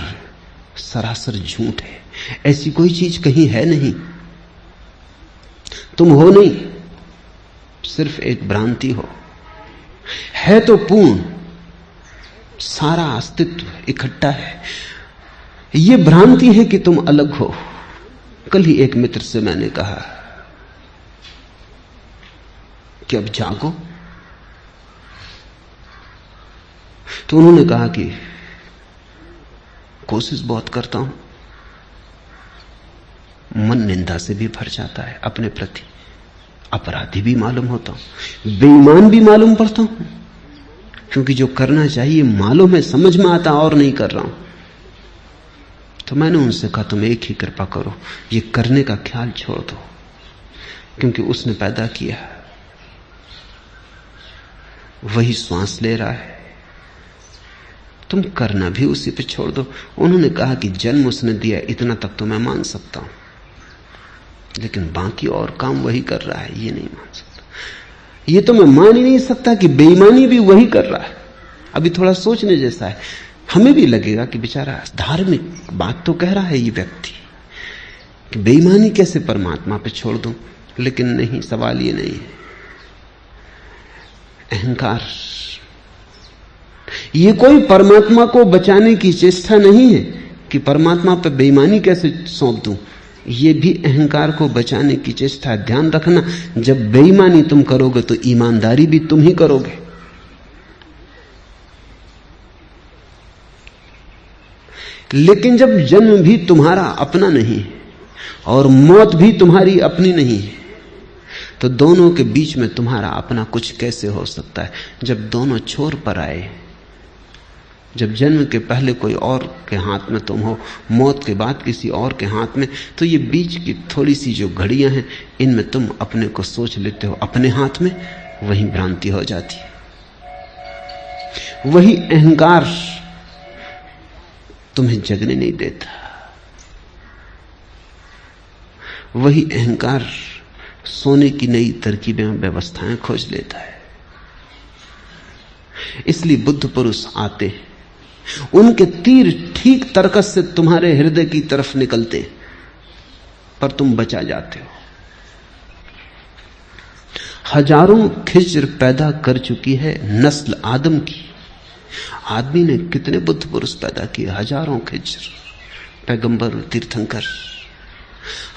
सरासर झूठ है। ऐसी कोई चीज कहीं है नहीं। तुम हो नहीं, सिर्फ एक भ्रांति हो। है तो पूर्ण, सारा अस्तित्व इकट्ठा है। यह भ्रांति है कि तुम अलग हो। कल ही एक मित्र से मैंने कहा कि अब जागो, तो उन्होंने कहा कि कोशिश बहुत करता हूं, मन निंदा से भी भर जाता है, अपने प्रति अपराधी भी मालूम होता हूं, बेईमान भी मालूम पड़ता हूं, क्योंकि जो करना चाहिए मालूम है, समझ में आता और नहीं कर रहा हूं। तो मैंने उनसे कहा तुम एक ही कृपा करो, ये करने का ख्याल छोड़ दो, क्योंकि उसने पैदा किया वही श्वास ले रहा है, तुम करना भी उसी पे छोड़ दो। उन्होंने कहा कि जन्म उसने दिया, इतना तक तो मैं मान सकता हूं, लेकिन बाकी और काम वही कर रहा है, ये नहीं मान सकता। ये तो मैं मान ही नहीं सकता कि बेईमानी भी वही कर रहा है। अभी थोड़ा सोचने जैसा है। हमें भी लगेगा कि बेचारा धार्मिक बात तो कह रहा है ये व्यक्ति, कि बेईमानी कैसे परमात्मा पे छोड़ दूं, लेकिन नहीं, सवाल ये नहीं है। अहंकार, ये कोई परमात्मा को बचाने की चेष्टा नहीं है कि परमात्मा पे बेईमानी कैसे सौंप दूं, ये भी अहंकार को बचाने की चेष्टा है। ध्यान रखना, जब बेईमानी तुम करोगे तो ईमानदारी भी तुम ही करोगे। लेकिन जब जन्म भी तुम्हारा अपना नहीं है और मौत भी तुम्हारी अपनी नहीं है, तो दोनों के बीच में तुम्हारा अपना कुछ कैसे हो सकता है? जब दोनों छोर पर आए, जब जन्म के पहले कोई और के हाथ में तुम हो, मौत के बाद किसी और के हाथ में, तो ये बीच की थोड़ी सी जो घड़ियां हैं, इनमें तुम अपने को सोच लेते हो अपने हाथ में, वही भ्रांति हो जाती है। वही अहंकार तुम्हें जगने नहीं देता। वही अहंकार सोने की नई तरकीबें व्यवस्थाएं खोज लेता है। इसलिए बुद्ध पुरुष आते हैं, उनके तीर ठीक तरकस से तुम्हारे हृदय की तरफ निकलते, पर तुम बचा जाते हो। हजारों खिज्र पैदा कर चुकी है नस्ल आदम की। आदमी ने कितने बुद्ध पुरुष पैदा किए, हजारों खिज्र, पैगंबर, तीर्थंकर,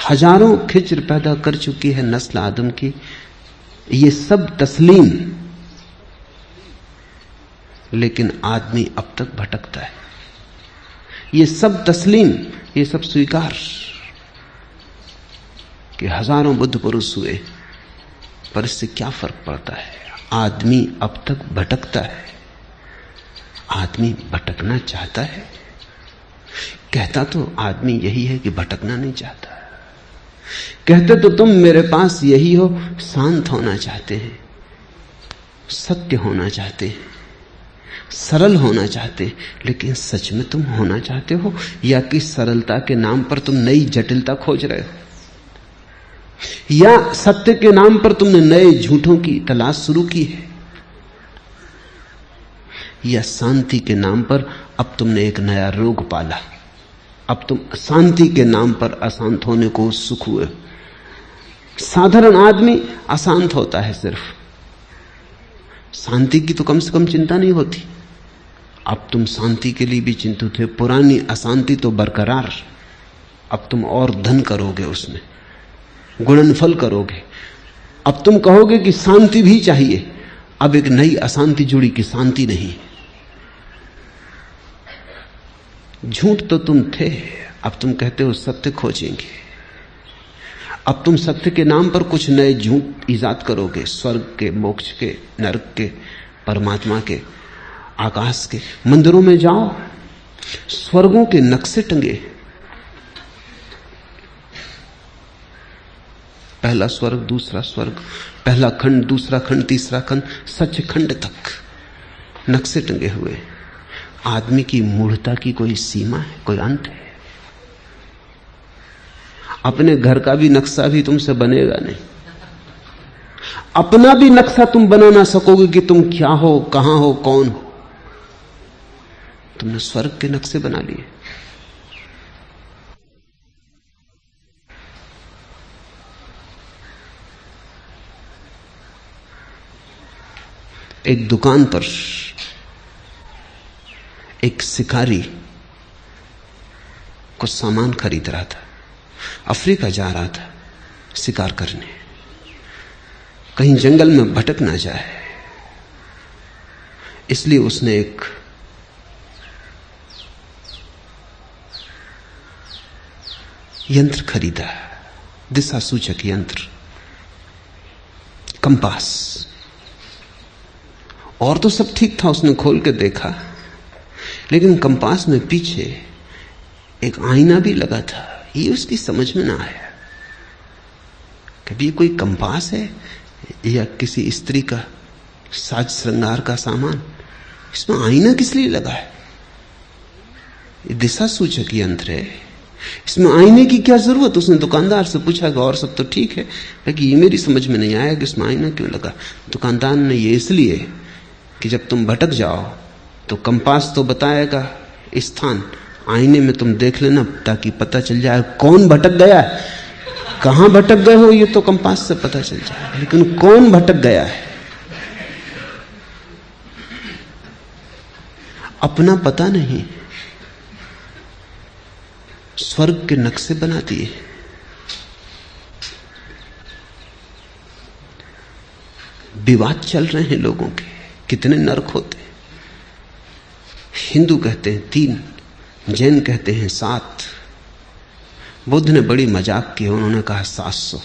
हजारों खिज्र पैदा कर चुकी है नस्ल आदम की। ये सब तस्लीम, लेकिन आदमी अब तक भटकता है। ये सब तस्लीम, ये सब स्वीकार कि हजारों बुद्ध पुरुष हुए, पर इससे क्या फर्क पड़ता है? आदमी अब तक भटकता है। आदमी भटकना चाहता है? कहता तो आदमी यही है कि भटकना नहीं चाहता। कहते तो तुम मेरे पास यही हो, शांत होना चाहते हैं, सत्य होना चाहते हैं, सरल होना चाहते हैं, लेकिन सच में तुम होना चाहते हो, या कि सरलता के नाम पर तुम नई जटिलता खोज रहे हो, या सत्य के नाम पर तुमने नए झूठों की तलाश शुरू की है, या शांति के नाम पर अब तुमने एक नया रोग पाला। अब तुम शांति के नाम पर अशांत होने को उत्सुक हुए। साधारण आदमी अशांत होता है, सिर्फ शांति की तो कम से कम चिंता नहीं होती। अब तुम शांति के लिए भी चिंतित थे। पुरानी अशांति तो बरकरार, अब तुम और धन करोगे, उसमें गुणनफल करोगे। अब तुम कहोगे कि शांति भी चाहिए, अब एक नई अशांति जुड़ी कि शांति नहीं। झूठ तो तुम थे, अब तुम कहते हो सत्य खोजेंगे। अब तुम सत्य के नाम पर कुछ नए झूठ ईजाद करोगे, स्वर्ग के, मोक्ष के, नरक के, परमात्मा के, आकाश के। मंदिरों में जाओ, स्वर्गों के नक्शे टंगे, पहला स्वर्ग, दूसरा स्वर्ग, पहला खंड, दूसरा खंड, तीसरा खंड, सचखंड तक नक्शे टंगे हुए। आदमी की मूढ़ता की कोई सीमा है, कोई अंत है? अपने घर का भी नक्शा भी तुमसे बनेगा नहीं। अपना भी नक्शा तुम बना ना सकोगे कि तुम क्या हो, कहां हो, कौन हो। तुमने स्वर्ग के नक्शे बना लिए। एक दुकान पर एक शिकारी कुछ सामान खरीद रहा था। अफ्रीका जा रहा था शिकार करने, कहीं जंगल में भटक ना जाए, इसलिए उसने एक यंत्र खरीदा, दिशा सूचक यंत्र, कंपास। और तो सब ठीक था, उसने खोल के देखा, लेकिन कंपास में पीछे एक आईना भी लगा था। ये उसकी समझ में ना आया, कभी कोई कंपास है या किसी स्त्री का साज श्रृंगार का सामान, इसमें आईना किस लिए लगा है? ये दिशा सूचक यंत्र है, इसमें आईने की क्या जरूरत? उसने दुकानदार से पूछा कि और सब तो ठीक है, लेकिन ये मेरी समझ में नहीं आया कि इसमें आईना क्यों लगा। दुकानदार ने, ये इसलिए कि जब तुम भटक जाओ तो कंपास तो बताएगा स्थान, आईने में तुम देख लेना ताकि पता चल जाए कौन भटक गया है। कहां भटक गए हो ये तो कंपास से पता चल जाए, लेकिन कौन भटक गया है अपना पता नहीं। स्वर्ग के नक्शे बना दिए। विवाद चल रहे हैं लोगों के, कितने नरक होते हैं। हिंदू कहते हैं 3, जैन कहते हैं 7। बुद्ध ने बड़ी मजाक की, उन्होंने कहा 700।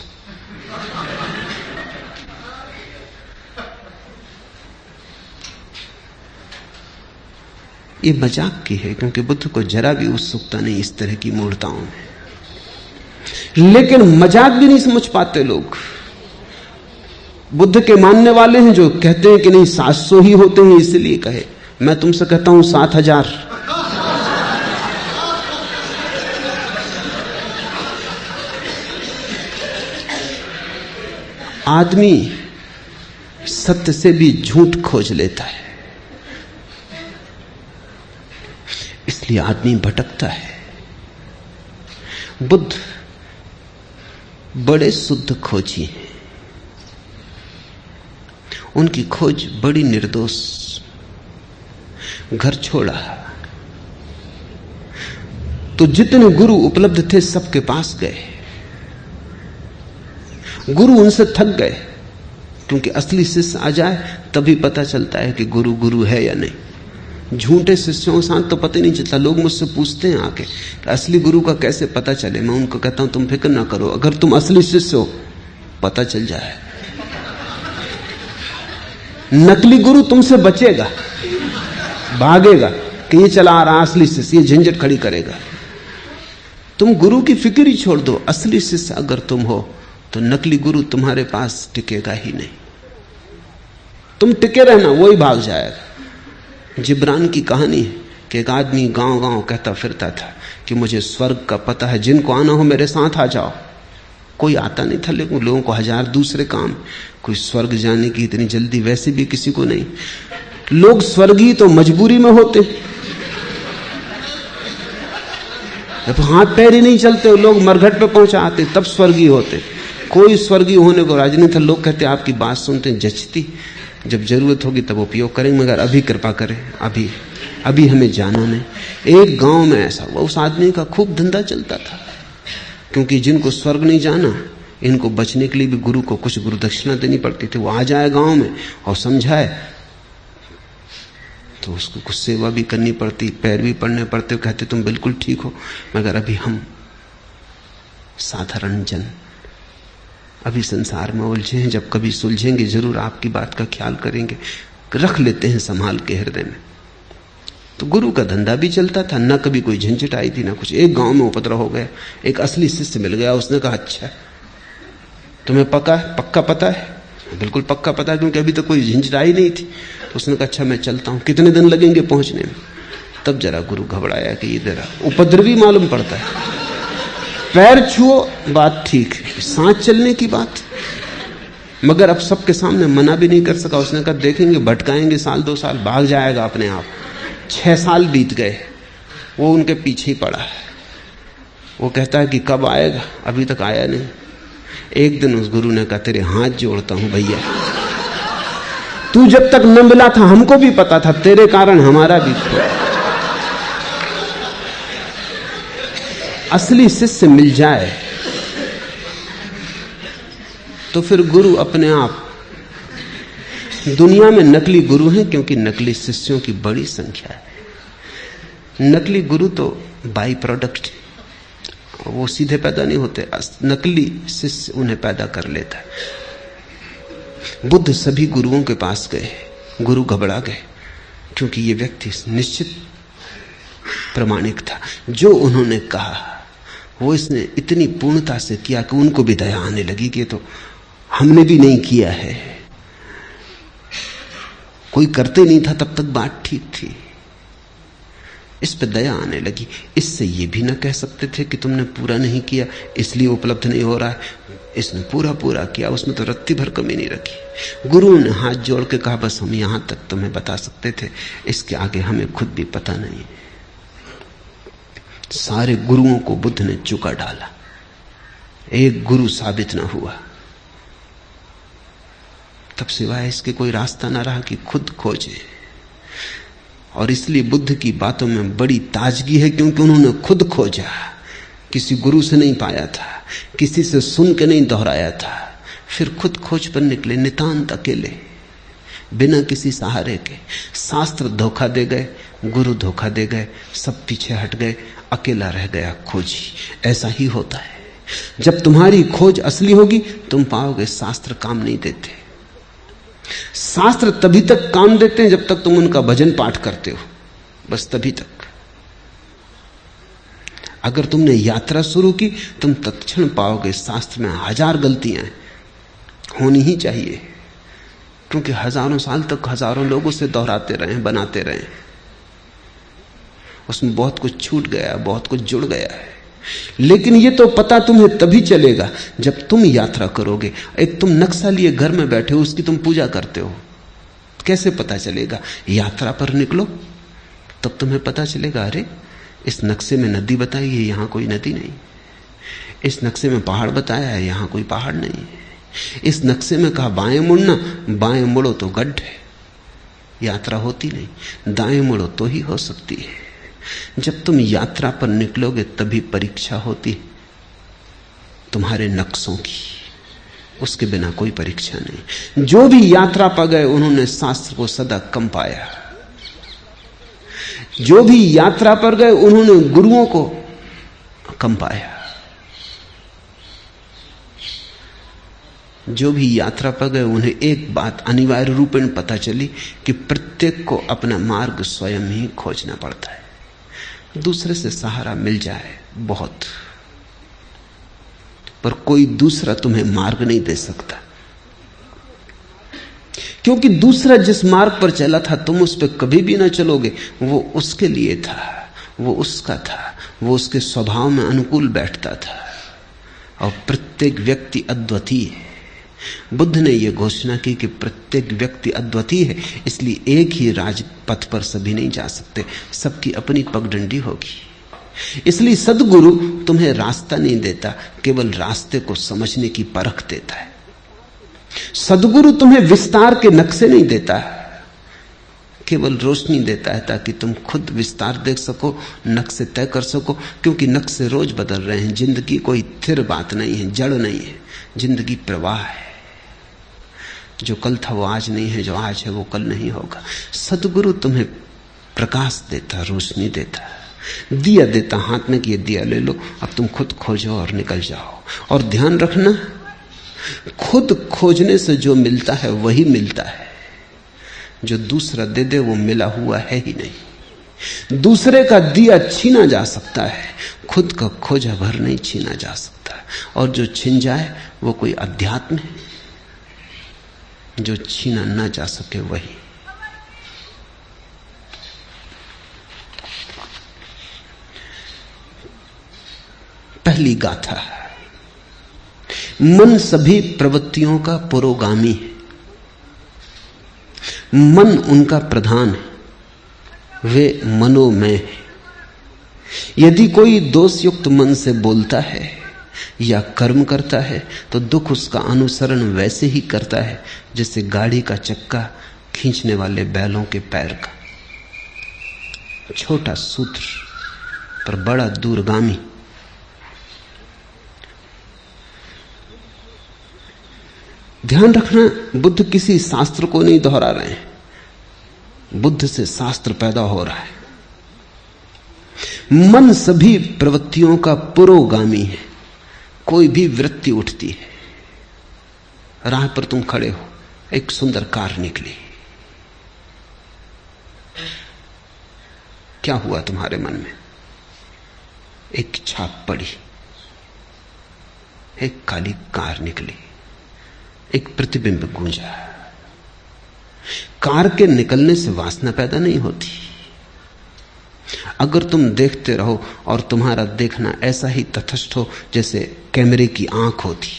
ये मजाक की है, क्योंकि बुद्ध को जरा भी उत्सुकता नहीं इस तरह की मूर्ताओं में। लेकिन मजाक भी नहीं समझ पाते लोग। बुद्ध के मानने वाले हैं जो कहते हैं कि नहीं 700 ही होते हैं, इसलिए कहे। मैं तुमसे कहता हूं 7000। आदमी सत्य से भी झूठ खोज लेता है, इसलिए आदमी भटकता है। बुद्ध बड़े शुद्ध खोजी हैं, उनकी खोज बड़ी निर्दोष। घर छोड़ा तो जितने गुरु उपलब्ध थे सबके पास गए। गुरु उनसे थक गए, क्योंकि असली शिष्य आ जाए तभी पता चलता है कि गुरु गुरु है या नहीं। झूठे शिष्यों के साथ तो पता नहीं चलता। लोग मुझसे पूछते हैं आके कि असली गुरु का कैसे पता चले। मैं उनको कहता हूं तुम फिक्र ना करो, अगर तुम असली शिष्य हो पता चल जाए। नकली गुरु तुमसे बचेगा, भागेगा कि ये चला आ रहा असली शिष्य, ये झंझट खड़ी करेगा। तुम गुरु की फिक्र ही छोड़ दो। असली शिष्य अगर तुम हो तो नकली गुरु तुम्हारे पास टिकेगा ही नहीं। तुम टिके रहना, वो ही भाग जाएगा। जिब्रान की कहानी है कि एक आदमी गांव गांव कहता फिरता था कि मुझे स्वर्ग का पता है, जिनको आना हो मेरे साथ आ जाओ। कोई आता नहीं था, लेकिन लोगों को 1000 दूसरे काम। कोई स्वर्ग जाने की इतनी जल्दी वैसे भी किसी को नहीं। लोग स्वर्गीय तो मजबूरी में होते, जब हाथ पैर ही नहीं चलते लोग मरघट पे पहुंचा आते तब स्वर्गीय होते। कोई स्वर्गीय होने को राजी नहीं था। लोग कहते आपकी बात सुनते जचती, जब जरूरत होगी तब उपयोग करेंगे, मगर अभी कृपा करें, अभी हमें जाना नहीं। एक गांव में ऐसा हुआ, उस आदमी का खूब धंधा चलता था, क्योंकि जिनको स्वर्ग नहीं जाना इनको बचने के लिए भी गुरु को कुछ गुरु दक्षिणा देनी पड़ती थी। वो आ जाए गांव में और समझाए तो उसको कुछ सेवा भी करनी पड़ती, पैर भी पड़ने पड़ते। कहते तुम बिल्कुल ठीक हो, मगर अभी हम साधारण जन अभी संसार में उलझे हैं, जब कभी सुलझेंगे जरूर आपकी बात का ख्याल करेंगे, रख लेते हैं संभाल के हृदय में। तो गुरु का धंधा भी चलता था, ना कभी कोई झंझट आई थी ना कुछ। एक गांव में उपद्रव हो गया, एक असली शिष्य मिल गया। उसने कहा अच्छा तुम्हें पक्का पता है? बिल्कुल पक्का पता है, क्योंकि अभी तक कोई झंझट आई नहीं थी। तो उसने कहा अच्छा मैं चलता हूं, कितने दिन लगेंगे पहुंचने में? तब जरा गुरु घबराया कि ये जरा उपद्रवी मालूम पड़ता है। पैर छुओ बात ठीक है, सांस चलने की बात, मगर अब सबके सामने मना भी नहीं कर सका। उसने कहा देखेंगे, भटकाएंगे 1-2 साल, भाग जाएगा अपने आप। 6 साल बीत गए, वो उनके पीछे ही पड़ा है। वो कहता है कि कब आएगा, अभी तक आया नहीं। एक दिन उस गुरु ने कहा तेरे हाथ जोड़ता हूं भैया, तू जब तक न मिला था हमको भी पता था, तेरे कारण हमारा भी था। असली शिष्य मिल जाए तो फिर गुरु अपने आप। दुनिया में नकली गुरु हैं क्योंकि नकली शिष्यों की बड़ी संख्या है। नकली गुरु तो बाई प्रोडक्ट, वो सीधे पैदा नहीं होते, नकली शिष्य उन्हें पैदा कर लेता है। बुद्ध सभी गुरुओं के पास गए, गुरु घबरा गए, क्योंकि ये व्यक्ति निश्चित प्रमाणिक था। जो उन्होंने कहा वो इसने इतनी पूर्णता से किया कि उनको भी दया आने लगी कि तो हमने भी नहीं किया है। कोई करते नहीं था तब तक बात ठीक थी। इस पे दया आने लगी। इससे ये भी ना कह सकते थे कि तुमने पूरा नहीं किया इसलिए उपलब्ध नहीं हो रहा है। इसने पूरा पूरा किया, उसमें तो रत्ती भर कमी नहीं रखी। गुरु ने हाथ जोड़ के कहा बस हम यहां तक तुम्हें बता सकते थे, इसके आगे हमें खुद भी पता नहीं। सारे गुरुओं को बुद्ध ने चुका डाला, एक गुरु साबित ना हुआ। तब सिवाय इसके कोई रास्ता ना रहा कि खुद खोजे। और इसलिए बुद्ध की बातों में बड़ी ताजगी है, क्योंकि उन्होंने खुद खोजा, किसी गुरु से नहीं पाया था, किसी से सुन के नहीं दोहराया था, फिर खुद खोज पर निकले, नितांत अकेले, बिना किसी सहारे के। शास्त्र धोखा दे गए, गुरु धोखा दे गए, सब पीछे हट गए, अकेला रह गया खोजी। ऐसा ही होता है। जब तुम्हारी खोज असली होगी तुम पाओगे शास्त्र काम नहीं देते। शास्त्र तभी तक काम देते हैं जब तक तुम उनका भजन पाठ करते हो, बस तभी तक। अगर तुमने यात्रा शुरू की तुम तत्क्षण पाओगे शास्त्र में हजार गलतियां होनी ही चाहिए, क्योंकि हजारों साल तक हजारों लोगों से दोहराते रहे, बनाते रहे, उसमें बहुत कुछ छूट गया, बहुत कुछ जुड़ गया है। लेकिन ये तो पता तुम्हें तभी चलेगा जब तुम यात्रा करोगे। एक तुम नक्शा लिए घर में बैठे हो, उसकी तुम पूजा करते हो, कैसे पता चलेगा? यात्रा पर निकलो तब तुम्हें पता चलेगा, अरे इस नक्शे में नदी बताई है, यहां कोई नदी नहीं। इस नक्शे में पहाड़ बताया है, यहां कोई पहाड़ नहीं। इस नक्शे में कहा बाएं मुड़ना, बाएं मुड़ो तो गड्ढ है, यात्रा होती नहीं। दाएं मुड़ो तो ही हो सकती है। जब तुम यात्रा पर निकलोगे तभी परीक्षा होती तुम्हारे नक्शों की, उसके बिना कोई परीक्षा नहीं। जो भी यात्रा पर गए उन्होंने शास्त्र को सदा कम पाया। जो भी यात्रा पर गए उन्होंने गुरुओं को कम पाया। जो भी यात्रा पर गए उन्हें एक बात अनिवार्य रूपेण पता चली कि प्रत्येक को अपना मार्ग स्वयं ही खोजना पड़ता है। दूसरे से सहारा मिल जाए बहुत, पर कोई दूसरा तुम्हें मार्ग नहीं दे सकता, क्योंकि दूसरा जिस मार्ग पर चला था तुम उस पर कभी भी ना चलोगे। वो उसके लिए था, वो उसका था, वो उसके स्वभाव में अनुकूल बैठता था। और प्रत्येक व्यक्ति अद्वितीय है। बुद्ध ने यह घोषणा की कि प्रत्येक व्यक्ति अद्वितीय है, इसलिए एक ही राजपथ पर सभी नहीं जा सकते, सबकी अपनी पगडंडी होगी। इसलिए सद्गुरु तुम्हें रास्ता नहीं देता, केवल रास्ते को समझने की परख देता है। सद्गुरु तुम्हें विस्तार के नक्शे नहीं देता, केवल रोशनी देता है ताकि तुम खुद विस्तार देख सको, नक्शे तय कर सको, क्योंकि नक्शे रोज बदल रहे हैं। जिंदगी कोई स्थिर बात नहीं है, जड़ नहीं है, जिंदगी प्रवाह है। जो कल था वो आज नहीं है, जो आज है वो कल नहीं होगा। सद्गुरु तुम्हें प्रकाश देता, रोशनी देता, दिया देता हाथ में कि ये दिया ले लो, अब तुम खुद खोजो और निकल जाओ। और ध्यान रखना, खुद खोजने से जो मिलता है वही मिलता है, जो दूसरा दे दे वो मिला हुआ है ही नहीं। दूसरे का दिया छीना जा सकता है, खुद का खोजा भर नहीं छीना जा सकता। और जो छिन जाए वो कोई अध्यात्म है, जो छीना ना जा सके वही। पहली गाथा, मन सभी प्रवृत्तियों का पुरोगामी है, मन उनका प्रधान है, वे मनोमय है। यदि कोई दोषयुक्त मन से बोलता है या कर्म करता है तो दुख उसका अनुसरण वैसे ही करता है जैसे गाड़ी का चक्का खींचने वाले बैलों के पैर का। छोटा सूत्र पर बड़ा दूरगामी। ध्यान रखना, बुद्ध किसी शास्त्र को नहीं दोहरा रहे हैं, बुद्ध से शास्त्र पैदा हो रहा है। मन सभी प्रवृत्तियों का पुरोगामी है। कोई भी वृत्ति उठती है, राह पर तुम खड़े हो, एक सुंदर कार निकली, क्या हुआ तुम्हारे मन में? एक छाप पड़ी, एक काली कार निकली, एक प्रतिबिंब गूंजा। कार के निकलने से वासना पैदा नहीं होती। अगर तुम देखते रहो और तुम्हारा देखना ऐसा ही तटस्थ हो जैसे कैमरे की आंख होती,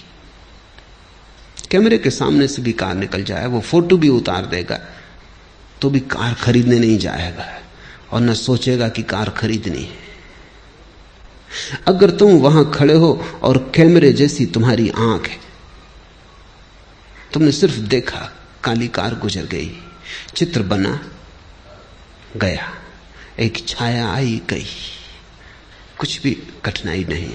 कैमरे के सामने से भी कार निकल जाए, वो फोटो भी उतार देगा, तो भी कार खरीदने नहीं जाएगा और न सोचेगा कि कार खरीदनी है। अगर तुम वहां खड़े हो और कैमरे जैसी तुम्हारी आंख है, तुमने सिर्फ देखा, काली कार गुजर गई, चित्र बना गया, एक छाया आई गई, कुछ भी कठिनाई नहीं।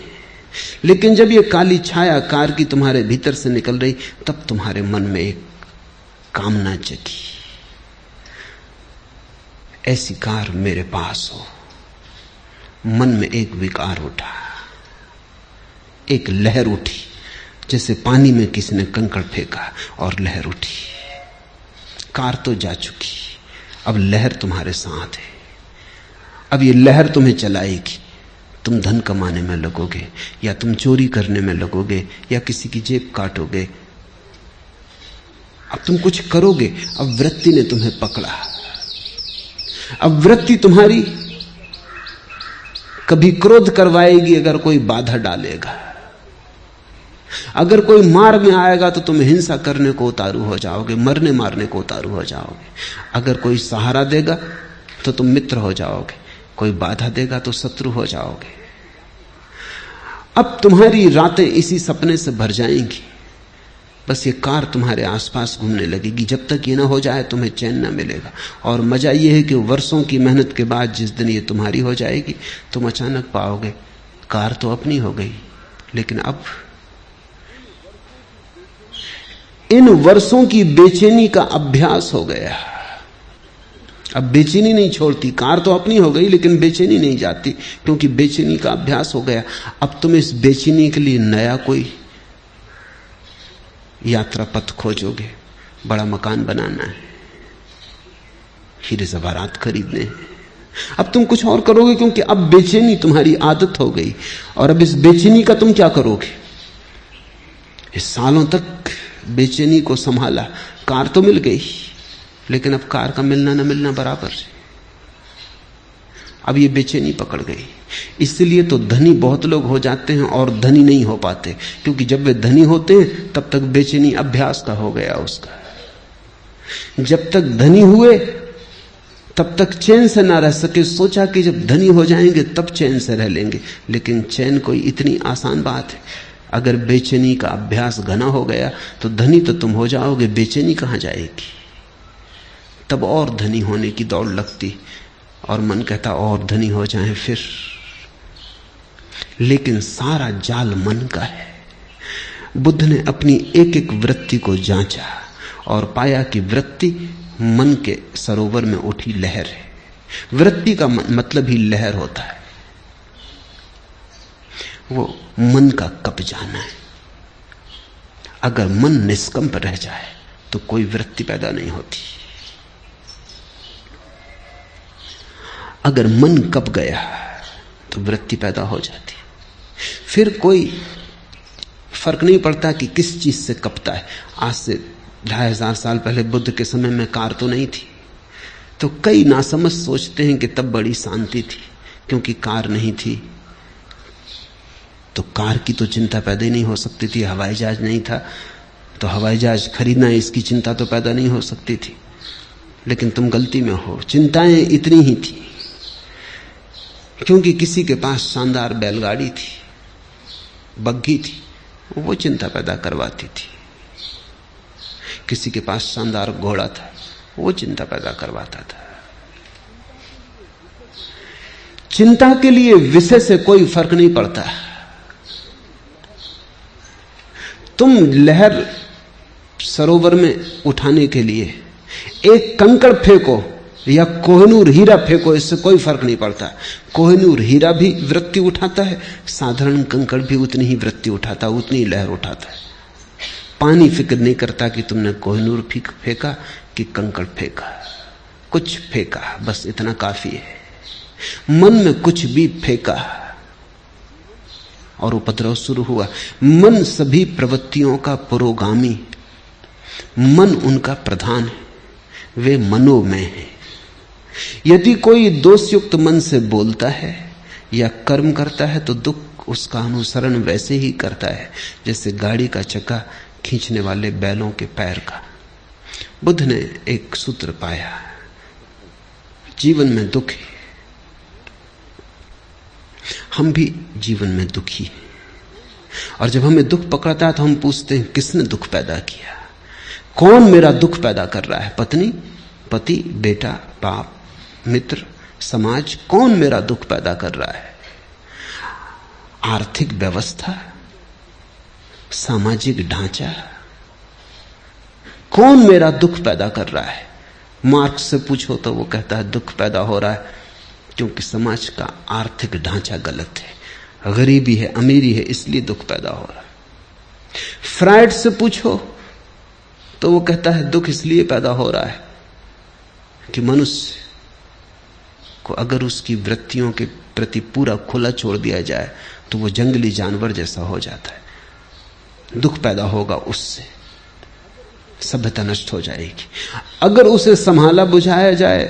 लेकिन जब ये काली छाया कार की तुम्हारे भीतर से निकल रही, तब तुम्हारे मन में एक कामना जगी, ऐसी कार मेरे पास हो। मन में एक विकार उठा, एक लहर उठी, जैसे पानी में किसी ने कंकड़ फेंका और लहर उठी। कार तो जा चुकी, अब लहर तुम्हारे साथ है। अब ये लहर तुम्हें चलाएगी। तुम धन कमाने में लगोगे, या तुम चोरी करने में लगोगे, या किसी की जेब काटोगे। अब तुम कुछ करोगे। अब वृत्ति ने तुम्हें पकड़ा। अब वृत्ति तुम्हारी कभी क्रोध करवाएगी अगर कोई बाधा डालेगा। अगर कोई मार्ग में आएगा तो तुम हिंसा करने को उतारू हो जाओगे, मरने मारने को उतारू हो जाओगे। अगर कोई सहारा देगा तो तुम मित्र हो जाओगे, कोई बाधा देगा तो शत्रु हो जाओगे। अब तुम्हारी रातें इसी सपने से भर जाएंगी। बस ये कार तुम्हारे आसपास घूमने लगेगी। जब तक ये ना हो जाए तुम्हें चैन ना मिलेगा। और मजा ये है कि वर्षों की मेहनत के बाद जिस दिन ये तुम्हारी हो जाएगी, तुम अचानक पाओगे कार तो अपनी हो गई, लेकिन अब इन वर्षों की बेचैनी का अभ्यास हो गया। अब बेचैनी नहीं छोड़ती। कार तो अपनी हो गई, लेकिन बेचैनी नहीं जाती, क्योंकि बेचैनी का अभ्यास हो गया। अब तुम इस बेचैनी के लिए नया कोई यात्रा पथ खोजोगे। बड़ा मकान बनाना है, हीरे ज़वारात खरीदने हैं। अब तुम कुछ और करोगे, क्योंकि अब बेचैनी तुम्हारी आदत हो गई। और अब इस बेचैनी का तुम क्या करोगे? इस सालों तक बेचैनी को संभाला, कार तो मिल गई, लेकिन अब कार का मिलना न मिलना बराबर है। अब ये बेचैनी पकड़ गई। इसलिए तो धनी बहुत लोग हो जाते हैं और धनी नहीं हो पाते, क्योंकि जब वे धनी होते हैं तब तक बेचैनी अभ्यास का हो गया उसका। जब तक धनी हुए तब तक चैन से ना रह सके। सोचा कि जब धनी हो जाएंगे तब चैन से रह लेंगे, लेकिन चैन कोई इतनी आसान बात है? अगर बेचैनी का अभ्यास घना हो गया तो धनी तो तुम हो जाओगे, बेचैनी कहां जाएगी? तब और धनी होने की दौड़ लगती और मन कहता और धनी हो जाएं फिर। लेकिन सारा जाल मन का है। बुद्ध ने अपनी एक एक वृत्ति को जांचा और पाया कि वृत्ति मन के सरोवर में उठी लहर है। वृत्ति का मतलब ही लहर होता है। वो मन का कब जाना है। अगर मन निष्कंप रह जाए तो कोई वृत्ति पैदा नहीं होती। अगर मन कब गया तो वृत्ति पैदा हो जाती। फिर कोई फर्क नहीं पड़ता कि किस चीज से कपता है। आज से 2500 साल पहले बुद्ध के समय में कार तो नहीं थी, तो कई नासमझ सोचते हैं कि तब बड़ी शांति थी, क्योंकि कार नहीं थी तो कार की तो चिंता पैदा ही नहीं हो सकती थी। हवाई जहाज नहीं था तो हवाई जहाज खरीदना, इसकी चिंता तो पैदा नहीं हो सकती थी। लेकिन तुम गलती में हो, चिंताएं इतनी ही थी, क्योंकि किसी के पास शानदार बैलगाड़ी थी, बग्घी थी, वो चिंता पैदा करवाती थी। किसी के पास शानदार घोड़ा था, वो चिंता पैदा करवाता था। चिंता के लिए विषय से कोई फर्क नहीं पड़ता। तुम लहर सरोवर में उठाने के लिए एक कंकड़ फेंको या कोहिनूर हीरा फेंको, इससे कोई फर्क नहीं पड़ता। कोहिनूर हीरा भी वृत्ति उठाता है, साधारण कंकड़ भी उतनी ही वृत्ति उठाता, उतनी ही लहर उठाता है। पानी फिक्र नहीं करता कि तुमने कोहिनूर फेंका कि कंकड़ फेंका। कुछ फेंका, बस इतना काफी है। मन में कुछ भी फेंका और उपद्रव शुरू हुआ। मन सभी प्रवृत्तियों का पुरोगामी, मन उनका प्रधान है। वे मनोमय हैं। यदि कोई दोषयुक्त मन से बोलता है या कर्म करता है तो दुख उसका अनुसरण वैसे ही करता है जैसे गाड़ी का चक्का खींचने वाले बैलों के पैर का। बुद्ध ने एक सूत्र पाया, जीवन में दुख है, हम भी जीवन में दुखी हैं। और जब हमें दुख पकड़ता है तो हम पूछते हैं किसने दुख पैदा किया, कौन मेरा दुख पैदा कर रहा है? पत्नी, पति, बेटा, बाप, मित्र, समाज, कौन मेरा दुख पैदा कर रहा है? आर्थिक व्यवस्था, सामाजिक ढांचा, कौन मेरा दुख पैदा कर रहा है? मार्क्स से पूछो तो वो कहता है दुख पैदा हो रहा है क्योंकि समाज का आर्थिक ढांचा गलत है, गरीबी है, अमीरी है, इसलिए दुख पैदा हो रहा है। फ्रायड से पूछो तो वो कहता है दुख इसलिए पैदा हो रहा है कि मनुष्य को अगर उसकी वृत्तियों के प्रति पूरा खुला छोड़ दिया जाए तो वो जंगली जानवर जैसा हो जाता है। दुख पैदा होगा उससे, सभ्यता नष्ट हो जाएगी। अगर उसे संभाला बुझाया जाए,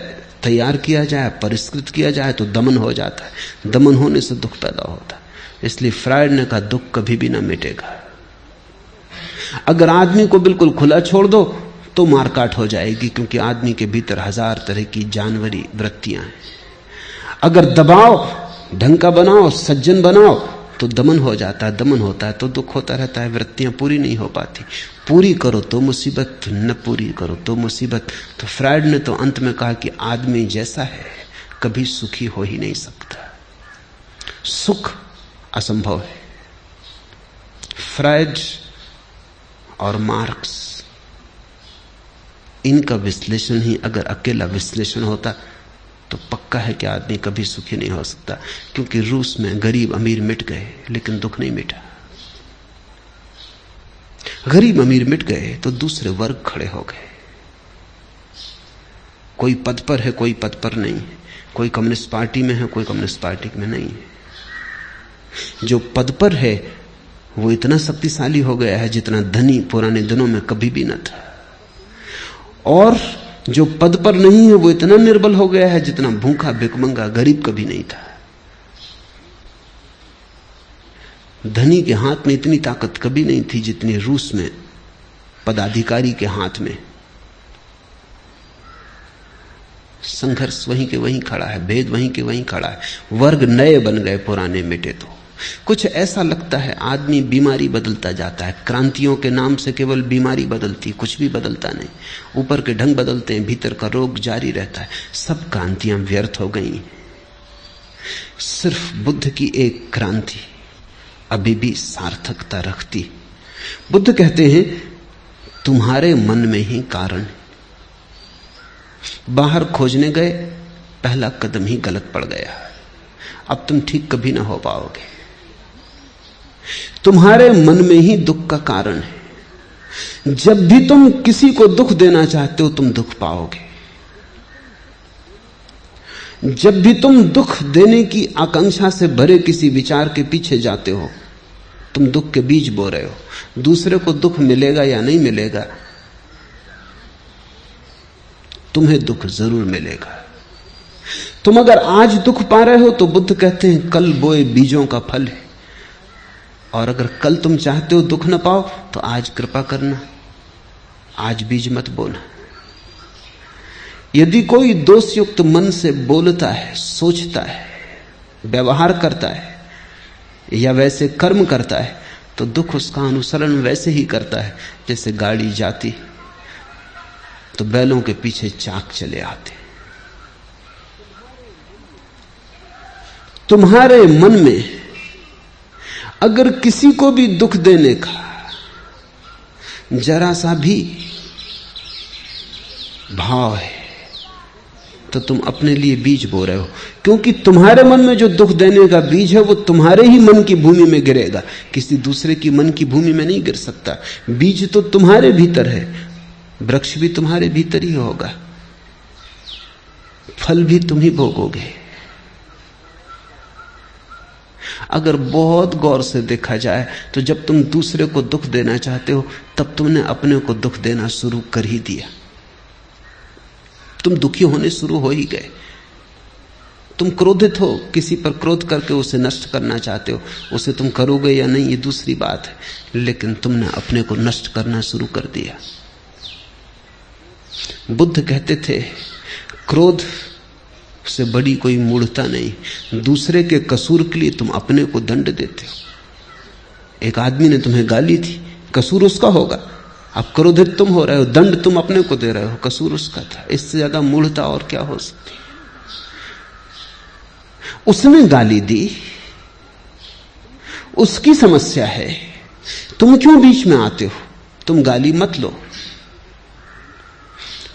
तैयार किया जाए, परिष्कृत किया जाए तो दमन हो जाता है। दमन होने से दुख पैदा होता है। इसलिए फ्रायड ने कहा दुख कभी भी ना मिटेगा। अगर आदमी को बिल्कुल खुला छोड़ दो तो मारकाट हो जाएगी, क्योंकि आदमी के भीतर 1000 तरह की जानवरी वृत्तियां हैं। अगर दबाओ, ढंग का बनाओ, सज्जन बनाओ तो दमन हो जाता है। दमन होता है तो दुख होता रहता है, वृत्तियां पूरी नहीं हो पाती। पूरी करो तो मुसीबत, न पूरी करो तो मुसीबत। तो फ्रायड ने तो अंत में कहा कि आदमी जैसा है कभी सुखी हो ही नहीं सकता, सुख असंभव है। फ्रायड और मार्क्स, इनका विश्लेषण ही अगर अकेला विश्लेषण होता तो पक्का है कि आदमी कभी सुखी नहीं हो सकता, क्योंकि रूस में गरीब अमीर मिट गए लेकिन दुख नहीं मिटा। गरीब अमीर मिट गए तो दूसरे वर्ग खड़े हो गए। कोई पद पर है, कोई पद पर नहीं है, कोई कम्युनिस्ट पार्टी में है, कोई कम्युनिस्ट पार्टी में नहीं है। जो पद पर है वो इतना शक्तिशाली हो गया है जितना धनी पुराने दिनों में कभी भी न था, और जो पद पर नहीं है वो इतना निर्बल हो गया है जितना भूखा भिखमंगा गरीब कभी नहीं था। धनी के हाथ में इतनी ताकत कभी नहीं थी जितनी रूस में पदाधिकारी के हाथ में। संघर्ष वहीं के वहीं खड़ा है, भेद वहीं के वहीं खड़ा है। वर्ग नए बन गए, पुराने मिटे। तो कुछ ऐसा लगता है आदमी बीमारी बदलता जाता है। क्रांतियों के नाम से केवल बीमारी बदलती, कुछ भी बदलता नहीं। ऊपर के ढंग बदलते हैं, भीतर का रोग जारी रहता है। सब क्रांतियां व्यर्थ हो गई। सिर्फ बुद्ध की एक क्रांति अभी भी सार्थकता रखती। बुद्ध कहते हैं तुम्हारे मन में ही कारण है। बाहर खोजने गए, पहला कदम ही गलत पड़ गया, अब तुम ठीक कभी ना हो पाओगे। तुम्हारे मन में ही दुख का कारण है। जब भी तुम किसी को दुख देना चाहते हो तुम दुख पाओगे। जब भी तुम दुख देने की आकांक्षा से भरे किसी विचार के पीछे जाते हो तुम दुख के बीज बो रहे हो। दूसरे को दुख मिलेगा या नहीं मिलेगा, तुम्हें दुख जरूर मिलेगा। तुम अगर आज दुख पा रहे हो तो बुद्ध कहते हैं कल बोए बीजों का फल है। और अगर कल तुम चाहते हो दुख न पाओ तो आज कृपा करना, आज बीज मत बोना। यदि कोई दोषयुक्त मन से बोलता है, सोचता है, व्यवहार करता है या वैसे कर्म करता है तो दुख उसका अनुसरण वैसे ही करता है जैसे गाड़ी जाती तो बैलों के पीछे चाक चले आते। तुम्हारे मन में अगर किसी को भी दुख देने का जरा सा भी भाव है तो तुम अपने लिए बीज बो रहे हो, क्योंकि तुम्हारे मन में जो दुख देने का बीज है वो तुम्हारे ही मन की भूमि में गिरेगा, किसी दूसरे की मन की भूमि में नहीं गिर सकता। बीज तो तुम्हारे भीतर है, वृक्ष भी तुम्हारे भीतर ही होगा, फल भी तुम ही भोगोगे। अगर बहुत गौर से देखा जाए तो जब तुम दूसरे को दुख देना चाहते हो तब तुमने अपने को दुख देना शुरू कर ही दिया। तुम दुखी होने शुरू हो ही गए। तुम क्रोधित हो, किसी पर क्रोध करके उसे नष्ट करना चाहते हो। उसे तुम करोगे या नहीं ये दूसरी बात है, लेकिन तुमने अपने को नष्ट करना शुरू कर दिया। बुद्ध कहते थे क्रोध से बड़ी कोई मूढ़ता नहीं। दूसरे के कसूर के लिए तुम अपने को दंड देते हो। एक आदमी ने तुम्हें गाली दी, कसूर उसका होगा, अब क्रोधित तुम हो रहे हो, दंड तुम अपने को दे रहे हो, कसूर उसका था। इससे ज्यादा मूढ़ता और क्या हो सकती। उसने गाली दी, उसकी समस्या है, तुम क्यों बीच में आते हो? तुम गाली मत लो।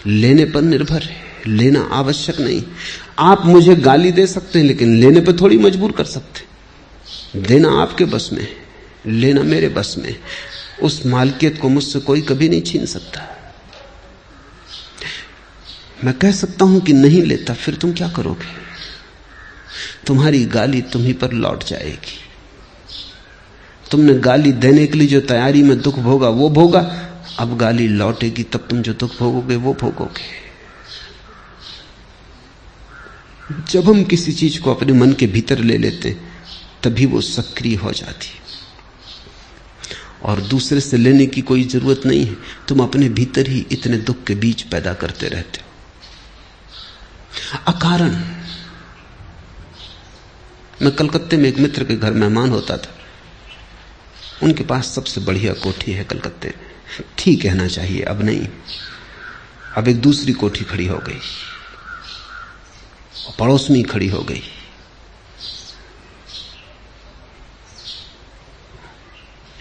लेने पर निर्भर है, लेना आवश्यक नहीं। आप मुझे गाली दे सकते हैं, लेकिन लेने पर थोड़ी मजबूर कर सकते। देना आपके बस में, लेना मेरे बस में। उस मालकियत को मुझसे कोई कभी नहीं छीन सकता। मैं कह सकता हूं कि नहीं लेता, फिर तुम क्या करोगे? तुम्हारी गाली तुम्ही पर लौट जाएगी। तुमने गाली देने के लिए जो तैयारी में दुख भोगा वो भोगा, अब गाली लौटेगी तब तुम जो दुख भोगोगे वो भोगोगे। जब हम किसी चीज को अपने मन के भीतर ले लेते हैं तभी वो सक्रिय हो जाती है, और दूसरे से लेने की कोई जरूरत नहीं है। तुम अपने भीतर ही इतने दुख के बीज पैदा करते रहते हो अकारण। मैं कलकत्ते में एक मित्र के घर मेहमान होता था। उनके पास सबसे बढ़िया कोठी है कलकत्ते में, ठीक कहना चाहिए, अब नहीं। अब एक दूसरी कोठी खड़ी हो गई, पड़ोस में ही खड़ी हो गई।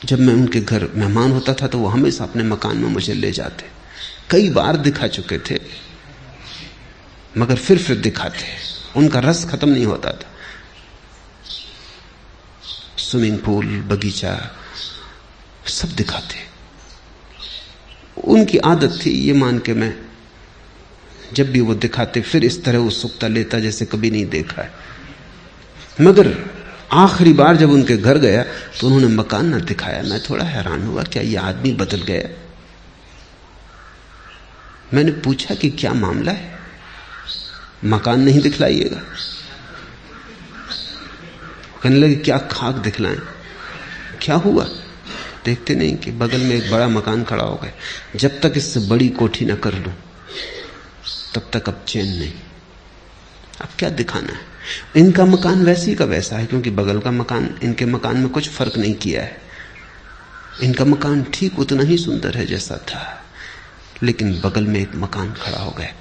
जब मैं उनके घर मेहमान होता था तो वो हमेशा अपने मकान में मुझे ले जाते। कई बार दिखा चुके थे, मगर फिर दिखाते। उनका रस खत्म नहीं होता था। स्विमिंग पूल, बगीचा सब दिखाते। उनकी आदत थी, ये मान के मैं जब भी वो दिखाते फिर इस तरह उत्सुकता लेता जैसे कभी नहीं देखा है। मगर आखिरी बार जब उनके घर गया तो उन्होंने मकान ना दिखाया। मैं थोड़ा हैरान हुआ, क्या ये आदमी बदल गया? मैंने पूछा कि क्या मामला है, मकान नहीं दिखलाइएगा? कहने लगे क्या खाक दिखलाएं, क्या हुआ? देखते नहीं कि बगल में एक बड़ा मकान खड़ा हो गया। जब तक इससे बड़ी कोठी ना कर लूं तब तक अब चैन नहीं। अब क्या दिखाना है? इनका मकान वैसी का वैसा है, क्योंकि बगल का मकान इनके मकान में कुछ फर्क नहीं किया है। इनका मकान ठीक उतना ही सुंदर है जैसा था, लेकिन बगल में एक मकान खड़ा हो गया।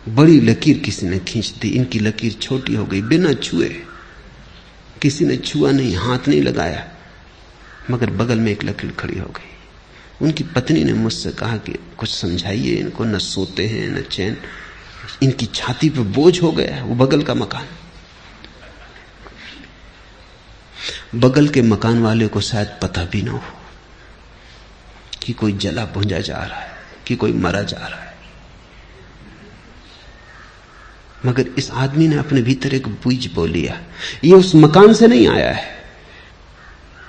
बड़ी लकीर किसी ने खींच दी, इनकी लकीर छोटी हो गई बिना छुए। किसी ने छुआ नहीं, हाथ नहीं लगाया, मगर बगल में एक लकीर खड़ी हो गई। उनकी पत्नी ने मुझसे कहा कि कुछ समझाइए इनको, न सोते हैं न चैन, इनकी छाती पे बोझ हो गया वो बगल का मकान। बगल के मकान वाले को शायद पता भी ना हो कि कोई जला भुंजा जा रहा है, कि कोई मरा जा रहा है। मगर इस आदमी ने अपने भीतर एक बीज बो लिया। ये उस मकान से नहीं आया है,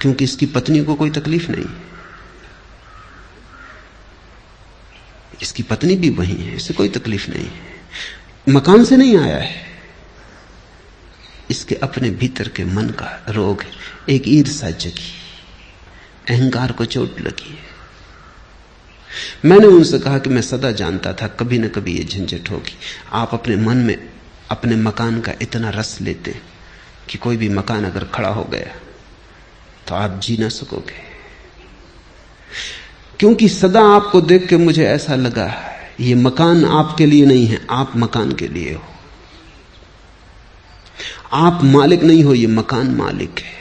क्योंकि इसकी पत्नी को कोई तकलीफ नहीं, इसकी पत्नी भी वही है, इसे कोई तकलीफ नहीं है। मकान से नहीं आया है, इसके अपने भीतर के मन का रोग है। एक ईर्ष्या जगी, अहंकार को चोट लगी है। मैंने उनसे कहा कि मैं सदा जानता था कभी न कभी ये झंझट होगी। आप अपने मन में अपने मकान का इतना रस लेते कि कोई भी मकान अगर खड़ा हो गया तो आप जी ना सकोगे। क्योंकि सदा आपको देख के मुझे ऐसा लगा ये मकान आपके लिए नहीं है, आप मकान के लिए हो। आप मालिक नहीं हो, ये मकान मालिक है।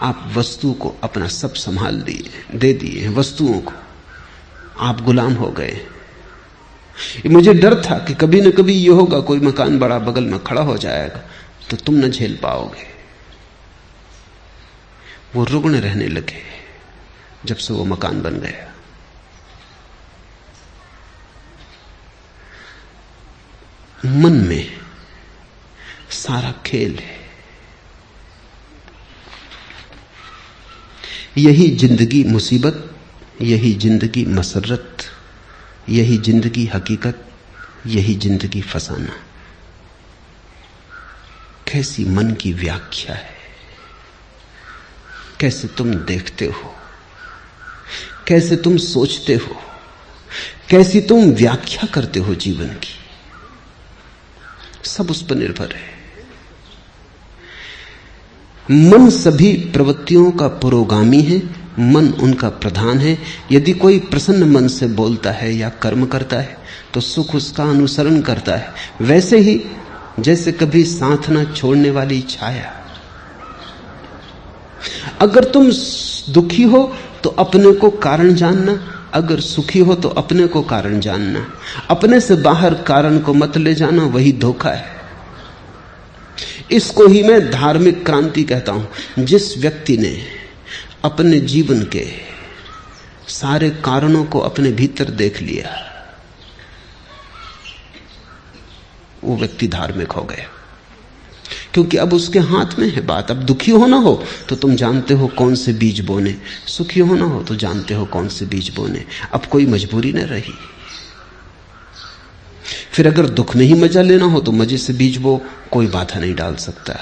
आप वस्तु को अपना सब संभाल दिए, दे दिए हैं वस्तुओं को, आप गुलाम हो गए। मुझे डर था कि कभी न कभी ये होगा, कोई मकान बड़ा बगल में खड़ा हो जाएगा तो तुम न झेल पाओगे। वो रुग्ण रहने लगे जब से वो मकान बन गया। मन में सारा खेल है। यही जिंदगी मुसीबत, यही जिंदगी मसरत, यही जिंदगी हकीकत, यही जिंदगी फसाना। कैसी मन की व्याख्या है, कैसे तुम देखते हो, कैसे तुम सोचते हो, कैसी तुम व्याख्या करते हो जीवन की, सब उस पर निर्भर है। मन सभी प्रवृत्तियों का पुरोगामी है, मन उनका प्रधान है। यदि कोई प्रसन्न मन से बोलता है या कर्म करता है तो सुख उसका अनुसरण करता है, वैसे ही जैसे कभी साथ ना छोड़ने वाली छाया। अगर तुम दुखी हो तो अपने को कारण जानना, अगर सुखी हो तो अपने को कारण जानना। अपने से बाहर कारण को मत ले जाना, वही धोखा है। इसको ही मैं धार्मिक क्रांति कहता हूं। जिस व्यक्ति ने अपने जीवन के सारे कारणों को अपने भीतर देख लिया, वो व्यक्ति धार्मिक हो गया, क्योंकि अब उसके हाथ में है बात। अब दुखी होना हो तो तुम जानते हो कौन से बीज बोने, सुखी होना हो तो जानते हो कौन से बीज बोने। अब कोई मजबूरी न रही। फिर अगर दुख में ही मजा लेना हो तो मजे से बीज बो, कोई बाधा नहीं डाल सकता।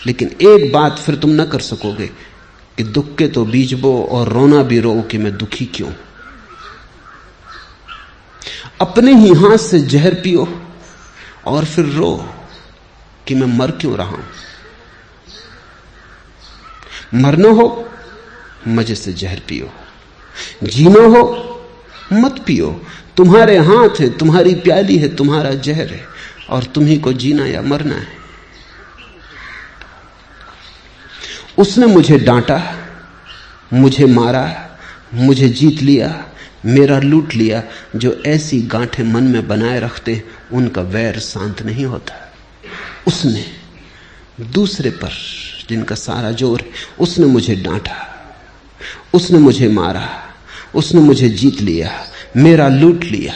लेकिन एक बात फिर तुम न कर सकोगे कि दुख के तो बीज बो और रोना भी रो कि मैं दुखी क्यों। अपने ही हाथ से जहर पियो और फिर रो कि मैं मर क्यों रहा हूं। मरना हो मजे से जहर पियो, जीना हो मत पियो। तुम्हारे हाथ है, तुम्हारी प्याली है, तुम्हारा जहर है, और तुम्ही को जीना या मरना है। उसने मुझे डांटा, मुझे मारा, मुझे जीत लिया, मेरा लूट लिया। जो ऐसी गांठें मन में बनाए रखते उनका वैर शांत नहीं होता। उसने दूसरे पर जिनका सारा जोर है, उसने मुझे डांटा, उसने मुझे मारा, उसने मुझे जीत लिया, मेरा लूट लिया।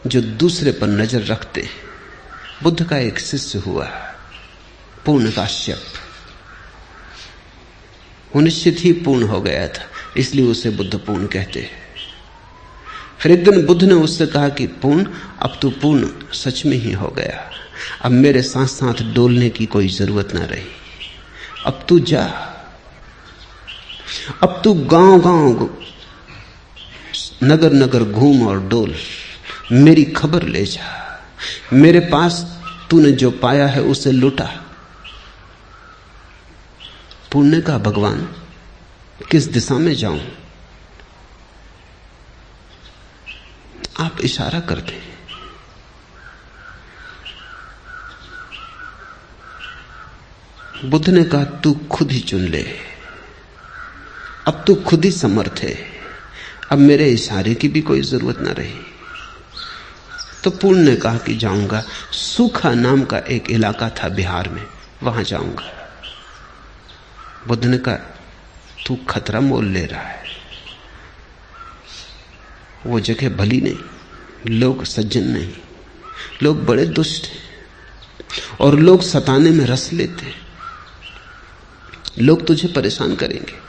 जो दूसरे पर नजर रखते। बुद्ध का एक शिष्य हुआ पूर्ण काश्यप, वो निश्चित ही पूर्ण हो गया था, इसलिए उसे बुद्ध पूर्ण कहते हैं। फिर एक दिन बुद्ध ने उससे कहा कि पूर्ण, अब तू पूर्ण सच में ही हो गया, अब मेरे साथ साथ डोलने की कोई जरूरत ना रही। अब तू जा, अब तू गांव गांव नगर नगर घूम और डोल, मेरी खबर ले जा। मेरे पास तूने जो पाया है उसे लुटा। पुण्य का भगवान किस दिशा में जाऊं? आप इशारा करते हैं। बुद्ध ने कहा तू खुद ही चुन ले, अब तू खुद ही समर्थ है, अब मेरे इशारे की भी कोई जरूरत ना रही। तो पूर्ण ने कहा कि जाऊंगा। सूखा नाम का एक इलाका था बिहार में, वहां जाऊंगा। बुद्ध ने कहा तू खतरा मोल ले रहा है, वो जगह भली नहीं, लोग सज्जन नहीं, लोग बड़े दुष्ट हैं और लोग सताने में रस लेते हैं। लोग तुझे परेशान करेंगे।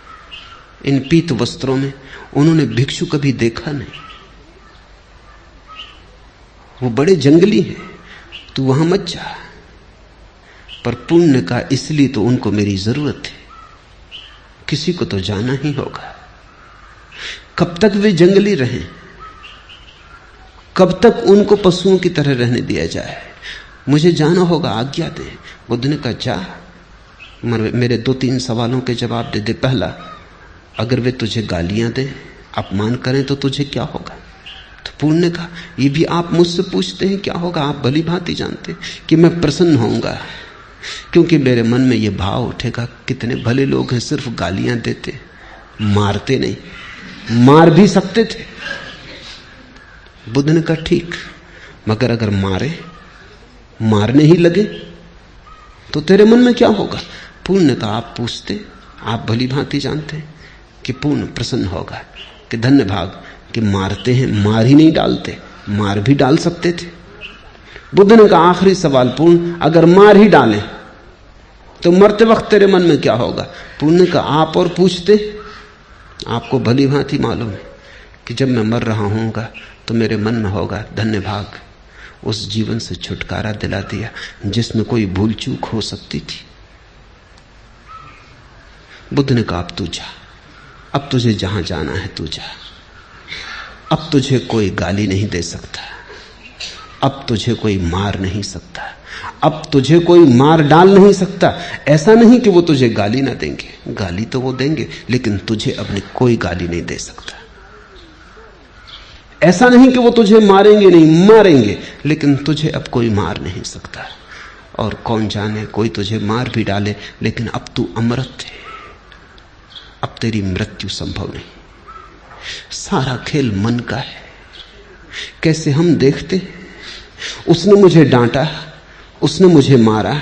इन पीत वस्त्रों में उन्होंने भिक्षु कभी देखा नहीं, वो बड़े जंगली हैं, तू वहां मत जा। पर पुण्य का इसलिए तो उनको मेरी जरूरत है, किसी को तो जाना ही होगा। कब तक वे जंगली रहें? कब तक उनको पशुओं की तरह रहने दिया जाए? मुझे जाना होगा, आज्ञा दे। बुद्ध ने कहा जा, मेरे 2-3 सवालों के जवाब दे दे। पहला, अगर वे तुझे गालियां दें, अपमान करें तो तुझे क्या होगा? तो पूर्ण ने कहा ये भी आप मुझसे पूछते हैं क्या होगा? आप भली भांति जानते कि मैं प्रसन्न होऊंगा, क्योंकि मेरे मन में यह भाव उठेगा कितने भले लोग हैं, सिर्फ गालियां देते, मारते नहीं। मार भी सकते थे। बुद्ध ने कहा ठीक, मगर अगर मारने ही लगे तो तेरे मन में क्या होगा? पूर्ण ने कहा आप पूछते, आप भली भांति जानते कि पूर्ण प्रसन्न होगा कि धन्य भाग कि मारते हैं, मार ही नहीं डालते, मार भी डाल सकते थे। बुद्ध ने कहा आखिरी सवाल पूर्ण, अगर मार ही डालें तो मरते वक्त तेरे मन में क्या होगा? पूर्ण ने कहा आप और पूछते, आपको भली भांति मालूम है कि जब मैं मर रहा हूँगा तो मेरे मन में होगा धन्य भाग, उस जीवन से छुटकारा दिला दिया जिसमें कोई भूल चूक हो सकती थी। बुद्ध ने कहा अब तू जा, अब तुझे जहां जाना है तू जा, अब तुझे कोई गाली नहीं दे सकता, अब तुझे कोई मार नहीं सकता, अब तुझे कोई मार डाल नहीं सकता। ऐसा नहीं कि वो तुझे गाली ना देंगे, गाली तो वो देंगे, लेकिन तुझे अपनी कोई गाली नहीं दे सकता। ऐसा नहीं कि वो तुझे मारेंगे नहीं, मारेंगे, लेकिन तुझे अब कोई मार नहीं सकता। और कौन जाने कोई तुझे मार भी डाले, लेकिन अब तू अमृत है, अब तेरी मृत्यु संभव नहीं। सारा खेल मन का है। कैसे हम देखते, उसने मुझे डांटा, उसने मुझे मारा,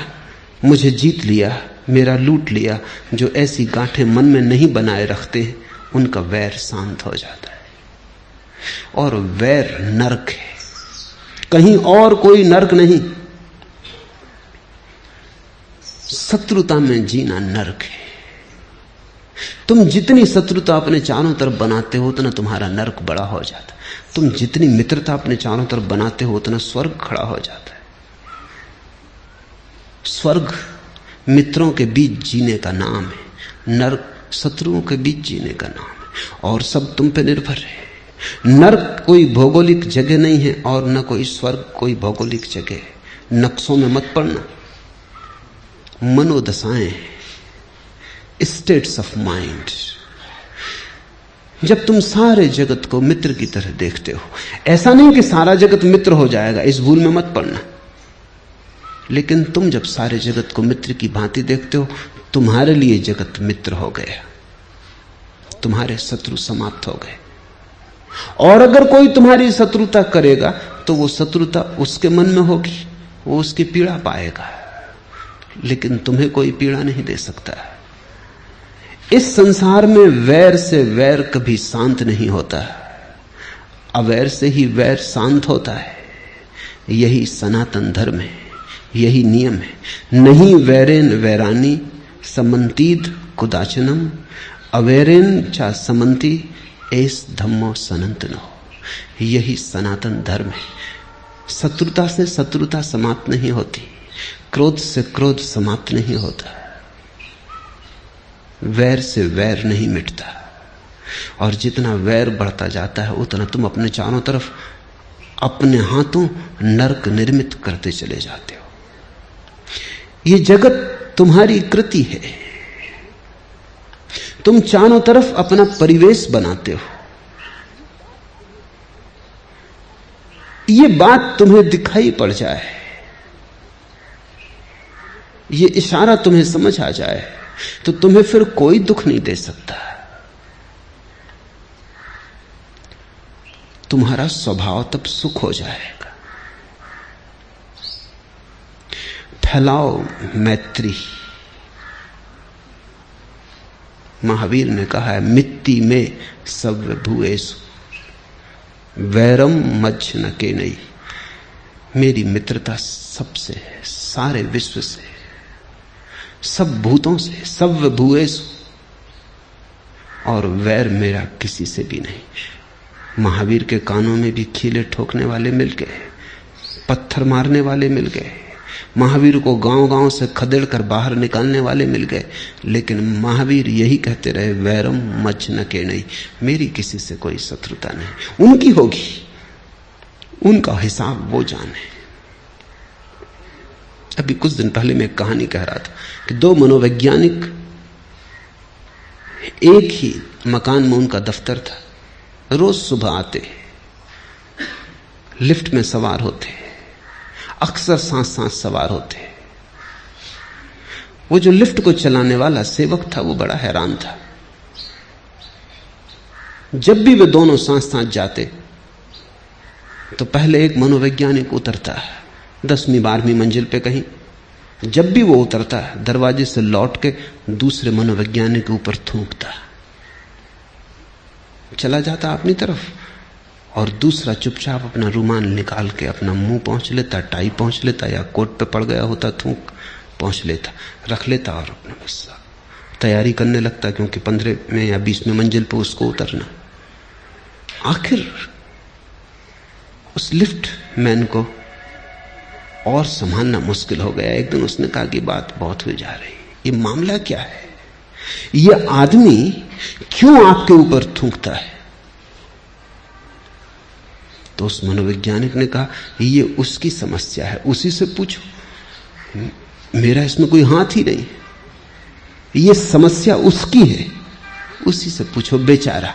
मुझे जीत लिया, मेरा लूट लिया। जो ऐसी गांठें मन में नहीं बनाए रखते हैं, उनका वैर शांत हो जाता है। और वैर नरक है, कहीं और कोई नरक नहीं। शत्रुता में जीना नरक है। तुम जितनी शत्रुता अपने चारों तरफ बनाते हो उतना तुम्हारा नरक बड़ा हो जाता है। तुम जितनी मित्रता अपने चारों तरफ बनाते हो उतना स्वर्ग खड़ा हो जाता है। स्वर्ग मित्रों के बीच जीने का नाम है, नरक शत्रुओं के बीच जीने का नाम है। और सब तुम पे निर्भर है। नरक कोई भौगोलिक जगह नहीं है और न कोई स्वर्ग कोई भौगोलिक जगह है। नक्शों में मत पड़ना। मनोदशाएं, स्टेट्स ऑफ माइंड। जब तुम सारे जगत को मित्र की तरह देखते हो, ऐसा नहीं कि सारा जगत मित्र हो जाएगा, इस भूल में मत पड़ना। लेकिन तुम जब सारे जगत को मित्र की भांति देखते हो, तुम्हारे लिए जगत मित्र हो गया, तुम्हारे शत्रु समाप्त हो गए। और अगर कोई तुम्हारी शत्रुता करेगा तो वो शत्रुता उसके मन में होगी, वो उसकी पीड़ा पाएगा, लेकिन तुम्हें कोई पीड़ा नहीं दे सकता। इस संसार में वैर से वैर कभी शांत नहीं होता, अवैर से ही वैर शांत होता है। यही सनातन धर्म है, यही नियम है। नहीं वैरेन वैरानी समंतीद कुदाचनम, अवैरेन चा समंती एस धम्मो सनंतनो। यही सनातन धर्म है। शत्रुता से शत्रुता समाप्त नहीं होती, क्रोध से क्रोध समाप्त नहीं होता, वैर से वैर नहीं मिटता। और जितना वैर बढ़ता जाता है उतना तुम अपने चारों तरफ अपने हाथों नरक निर्मित करते चले जाते हो। ये जगत तुम्हारी कृति है, तुम चारों तरफ अपना परिवेश बनाते हो। ये बात तुम्हें दिखाई पड़ जाए, ये इशारा तुम्हें समझ आ जाए, तो तुम्हें फिर कोई दुख नहीं दे सकता। तुम्हारा स्वभाव तब सुख हो जाएगा। फैलाओ मैत्री। महावीर ने कहा है, मित्ति में सब भूएसु वैरम मज्ज न के नहीं। मेरी मित्रता सबसे है, सारे विश्व से, सब भूतों से, सब भूएसु, और वैर मेरा किसी से भी नहीं। महावीर के कानों में भी खीले ठोकने वाले मिल गए, पत्थर मारने वाले मिल गए, महावीर को गांव गांव से खदेड़ कर बाहर निकालने वाले मिल गए, लेकिन महावीर यही कहते रहे, वैरम मच न के नहीं, मेरी किसी से कोई शत्रुता नहीं। उनकी होगी, उनका हिसाब वो जाने। अभी कुछ दिन पहले मैं एक कहानी कह रहा था कि दो मनोवैज्ञानिक, एक ही मकान में उनका दफ्तर था, रोज सुबह आते, लिफ्ट में सवार होते, अक्सर सांस सांस सवार होते। वो जो लिफ्ट को चलाने वाला सेवक था वो बड़ा हैरान था। जब भी वे दोनों सांस सांस जाते तो पहले एक मनोवैज्ञानिक उतरता, 10वीं 12वीं मंजिल पे कहीं। जब भी वो उतरता, दरवाजे से लौट के दूसरे मनोवैज्ञानिक के ऊपर थूकता, चला जाता अपनी तरफ, और दूसरा चुपचाप अपना रुमाल निकाल के अपना मुंह पहुंच लेता, टाई पहुंच लेता, या कोट पे पड़ गया होता थूक पहुंच लेता, रख लेता और अपना गुस्सा तैयारी करने लगता, क्योंकि 15 में या 20 मंजिल पर उसको उतरना। आखिर उस लिफ्ट मैन को और संभालना मुश्किल हो गया। एक दिन उसने कहा कि बात बहुत हो जा रही, ये मामला क्या है, ये आदमी क्यों आपके ऊपर थूकता है? तो उस मनोवैज्ञानिक ने कहा ये उसकी समस्या है, उसी से पूछो, मेरा इसमें कोई हाथ ही नहीं, ये समस्या उसकी है, उसी से पूछो, बेचारा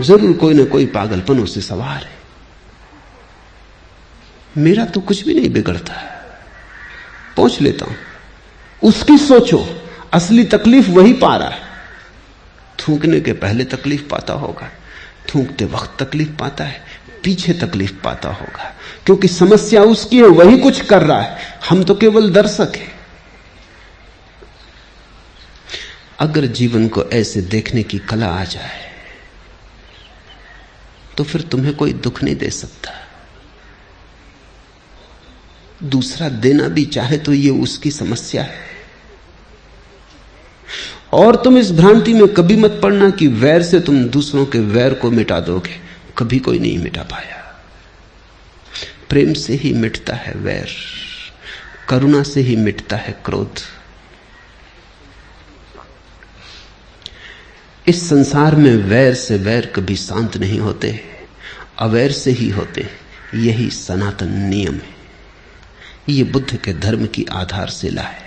जरूर कोई ना कोई पागलपन उसे सवार है, मेरा तो कुछ भी नहीं बिगड़ता, पहुंच लेता हूं, उसकी सोचो, असली तकलीफ वही पा रहा है। थूकने के पहले तकलीफ पाता होगा, थूकते वक्त तकलीफ पाता है, पीछे तकलीफ पाता होगा, क्योंकि समस्या उसकी है, वही कुछ कर रहा है, हम तो केवल दर्शक हैं। अगर जीवन को ऐसे देखने की कला आ जाए तो फिर तुम्हें कोई दुख नहीं दे सकता। दूसरा देना भी चाहे तो ये उसकी समस्या है। और तुम इस भ्रांति में कभी मत पड़ना कि वैर से तुम दूसरों के वैर को मिटा दोगे, कभी कोई नहीं मिटा पाया। प्रेम से ही मिटता है वैर, करुणा से ही मिटता है क्रोध। इस संसार में वैर से वैर कभी शांत नहीं होते, अवैर से ही होते, यही सनातन नियम है। ये बुद्ध के धर्म की आधारशिला है।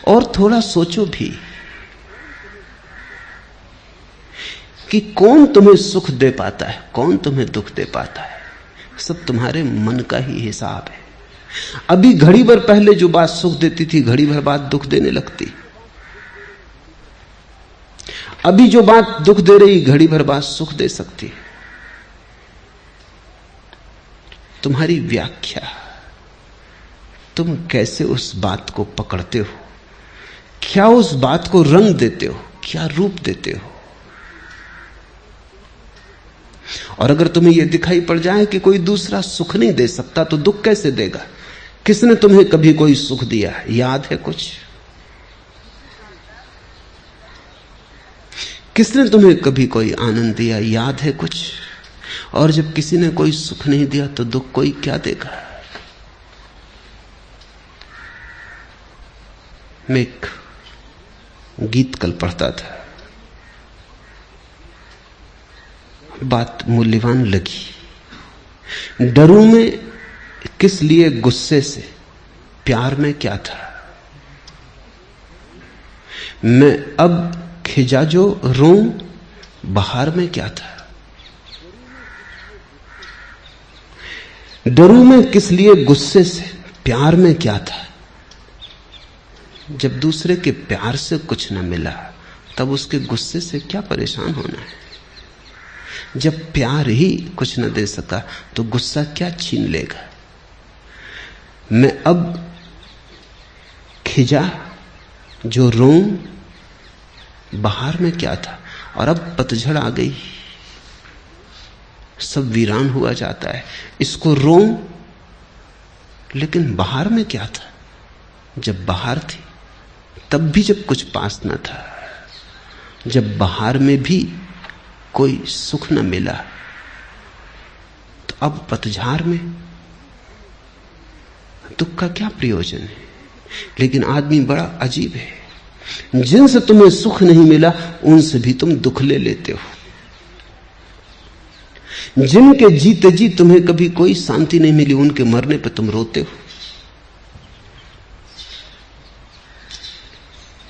और थोड़ा सोचो भी कि कौन तुम्हें सुख दे पाता है, कौन तुम्हें दुख दे पाता है, सब तुम्हारे मन का ही हिसाब है। अभी घड़ी भर पहले जो बात सुख देती थी, घड़ी भर बाद दुख देने लगती। अभी जो बात दुख दे रही, घड़ी भर बाद सुख दे सकती। तुम्हारी व्याख्या, तुम कैसे उस बात को पकड़ते हो, क्या उस बात को रंग देते हो, क्या रूप देते हो। और अगर तुम्हें यह दिखाई पड़ जाए कि कोई दूसरा सुख नहीं दे सकता, तो दुख कैसे देगा? किसने तुम्हें कभी कोई सुख दिया, याद है कुछ? किसने तुम्हें कभी कोई आनंद दिया, याद है कुछ? और जब किसी ने कोई सुख नहीं दिया तो दुख कोई क्या देगा? मैं एक गीत कल पढ़ता था, बात मूल्यवान लगी। डरूं में किस लिए गुस्से से, प्यार में क्या था। मैं अब खिजा जो रोऊं, बहार में क्या था। डरूं में किस लिए गुस्से से, प्यार में क्या था। जब दूसरे के प्यार से कुछ न मिला, तब उसके गुस्से से क्या परेशान होना है। जब प्यार ही कुछ न दे सका तो गुस्सा क्या छीन लेगा। मैं अब खिजा जो रोऊं, बहार में क्या था। और अब पतझड़ आ गई, सब वीरान हुआ जाता है। इसको रोऊं, लेकिन बहार में क्या था। जब बहार थी तब भी जब कुछ पास न था, जब बहार में भी कोई सुख न मिला, तो अब पतझड़ में दुख का क्या प्रयोजन है। लेकिन आदमी बड़ा अजीब है, जिनसे तुम्हें सुख नहीं मिला उनसे भी तुम दुख ले लेते हो। जिनके जीते जी तुम्हें कभी कोई शांति नहीं मिली, उनके मरने पर तुम रोते हो।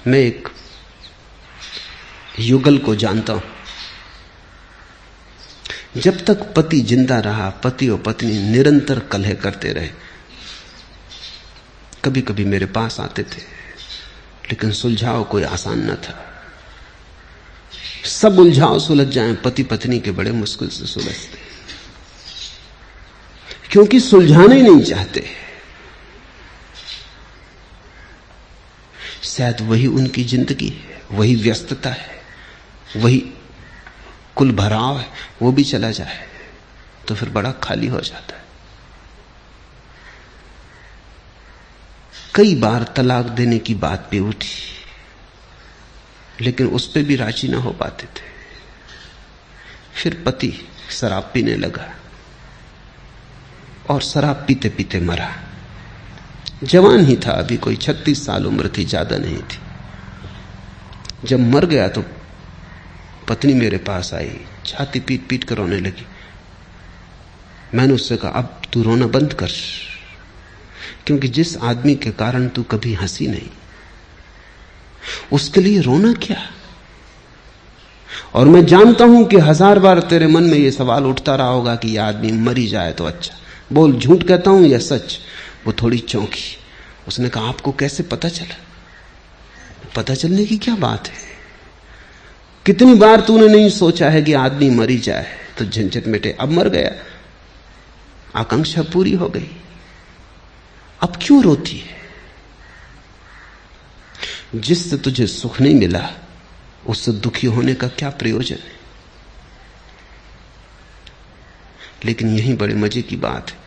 मैं एक युगल को जानता हूं। जब तक पति जिंदा रहा, पति और पत्नी निरंतर कलह करते रहे। कभी कभी मेरे पास आते थे, लेकिन सुलझाव कोई आसान न था। सब उलझाव सुलझ जाएं, पति पत्नी के बड़े मुश्किल से सुलझते, क्योंकि सुलझाना ही नहीं चाहते। शायद वही उनकी जिंदगी है, वही व्यस्तता है, वही कुल भराव है, वो भी चला जाए तो फिर बड़ा खाली हो जाता है। कई बार तलाक देने की बात भी उठी, लेकिन उस पे भी राजी ना हो पाते थे। फिर पति शराब पीने लगा और शराब पीते पीते मरा। जवान ही था, अभी कोई 36 साल उम्र थी, ज्यादा नहीं थी। जब मर गया तो पत्नी मेरे पास आई, छाती पीट पीट कर रोने लगी। मैंने उससे कहा, अब तू रोना बंद कर, क्योंकि जिस आदमी के कारण तू कभी हंसी नहीं, उसके लिए रोना क्या। और मैं जानता हूं कि 1000 बार तेरे मन में यह सवाल उठता रहा होगा कि यह आदमी मरी जाए तो अच्छा, बोल झूठ कहता हूं या सच। वो थोड़ी चौंकी। उसने कहा, आपको कैसे पता चला? पता चलने की क्या बात है? कितनी बार तूने नहीं सोचा है कि आदमी मरी जाए तो झंझट मिटे। अब मर गया, आकांक्षा पूरी हो गई, अब क्यों रोती है? जिससे तुझे सुख नहीं मिला उससे दुखी होने का क्या प्रयोजन है? लेकिन यही बड़े मजे की बात है,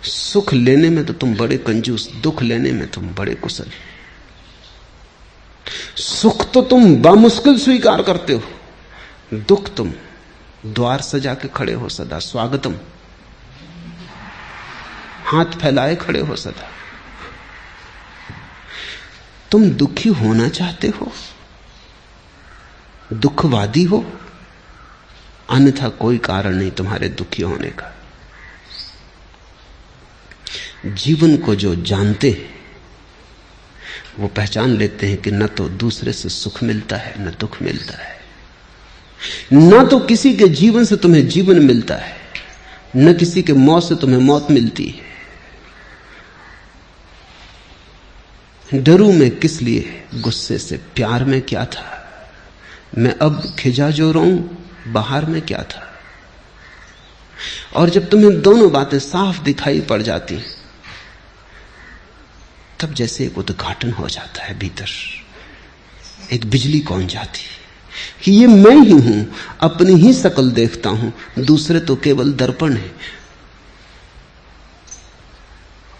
सुख लेने में तो तुम बड़े कंजूस, दुख लेने में तुम बड़े कुशल। सुख तो तुम बामुश्किल स्वीकार करते हो, दुख तुम द्वार सजा के खड़े हो सदा, स्वागतम, हाथ फैलाए खड़े हो सदा। तुम दुखी होना चाहते हो, दुखवादी हो, अन्यथा कोई कारण नहीं तुम्हारे दुखी होने का। जीवन को जो जानते हैं वो पहचान लेते हैं कि न तो दूसरे से सुख मिलता है न दुख मिलता है, न तो किसी के जीवन से तुम्हें जीवन मिलता है न किसी के मौत से तुम्हें मौत मिलती है। डरूं मैं किस लिए गुस्से से, प्यार में क्या था, मैं अब खिजा जो रहूं, बाहर में क्या था। और जब तुम्हें दोनों बातें साफ दिखाई पड़ जाती तब जैसे एक उद्घाटन हो जाता है भीतर, एक बिजली कौन जाती कि ये मैं ही हूं, अपनी ही शक्ल देखता हूं, दूसरे तो केवल दर्पण है,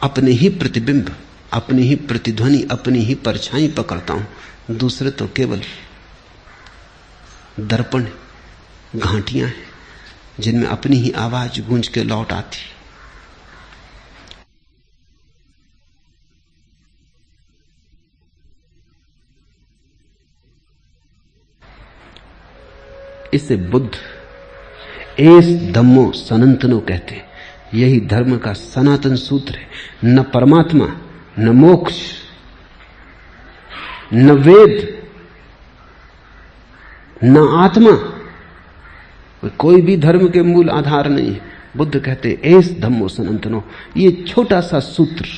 अपने ही प्रतिबिंब, अपनी ही प्रतिध्वनि, अपनी ही परछाई पकड़ता हूं, दूसरे तो केवल दर्पण, घाटियां हैं जिनमें अपनी ही आवाज गूंज के लौट आती। इसे बुद्ध एस धम्मो सनातनो कहते हैं। यही धर्म का सनातन सूत्र है। न परमात्मा, न मोक्ष, न वेद, न आत्मा, कोई भी धर्म के मूल आधार नहीं है। बुद्ध कहते एस धम्मो सनातनो, ये छोटा सा सूत्र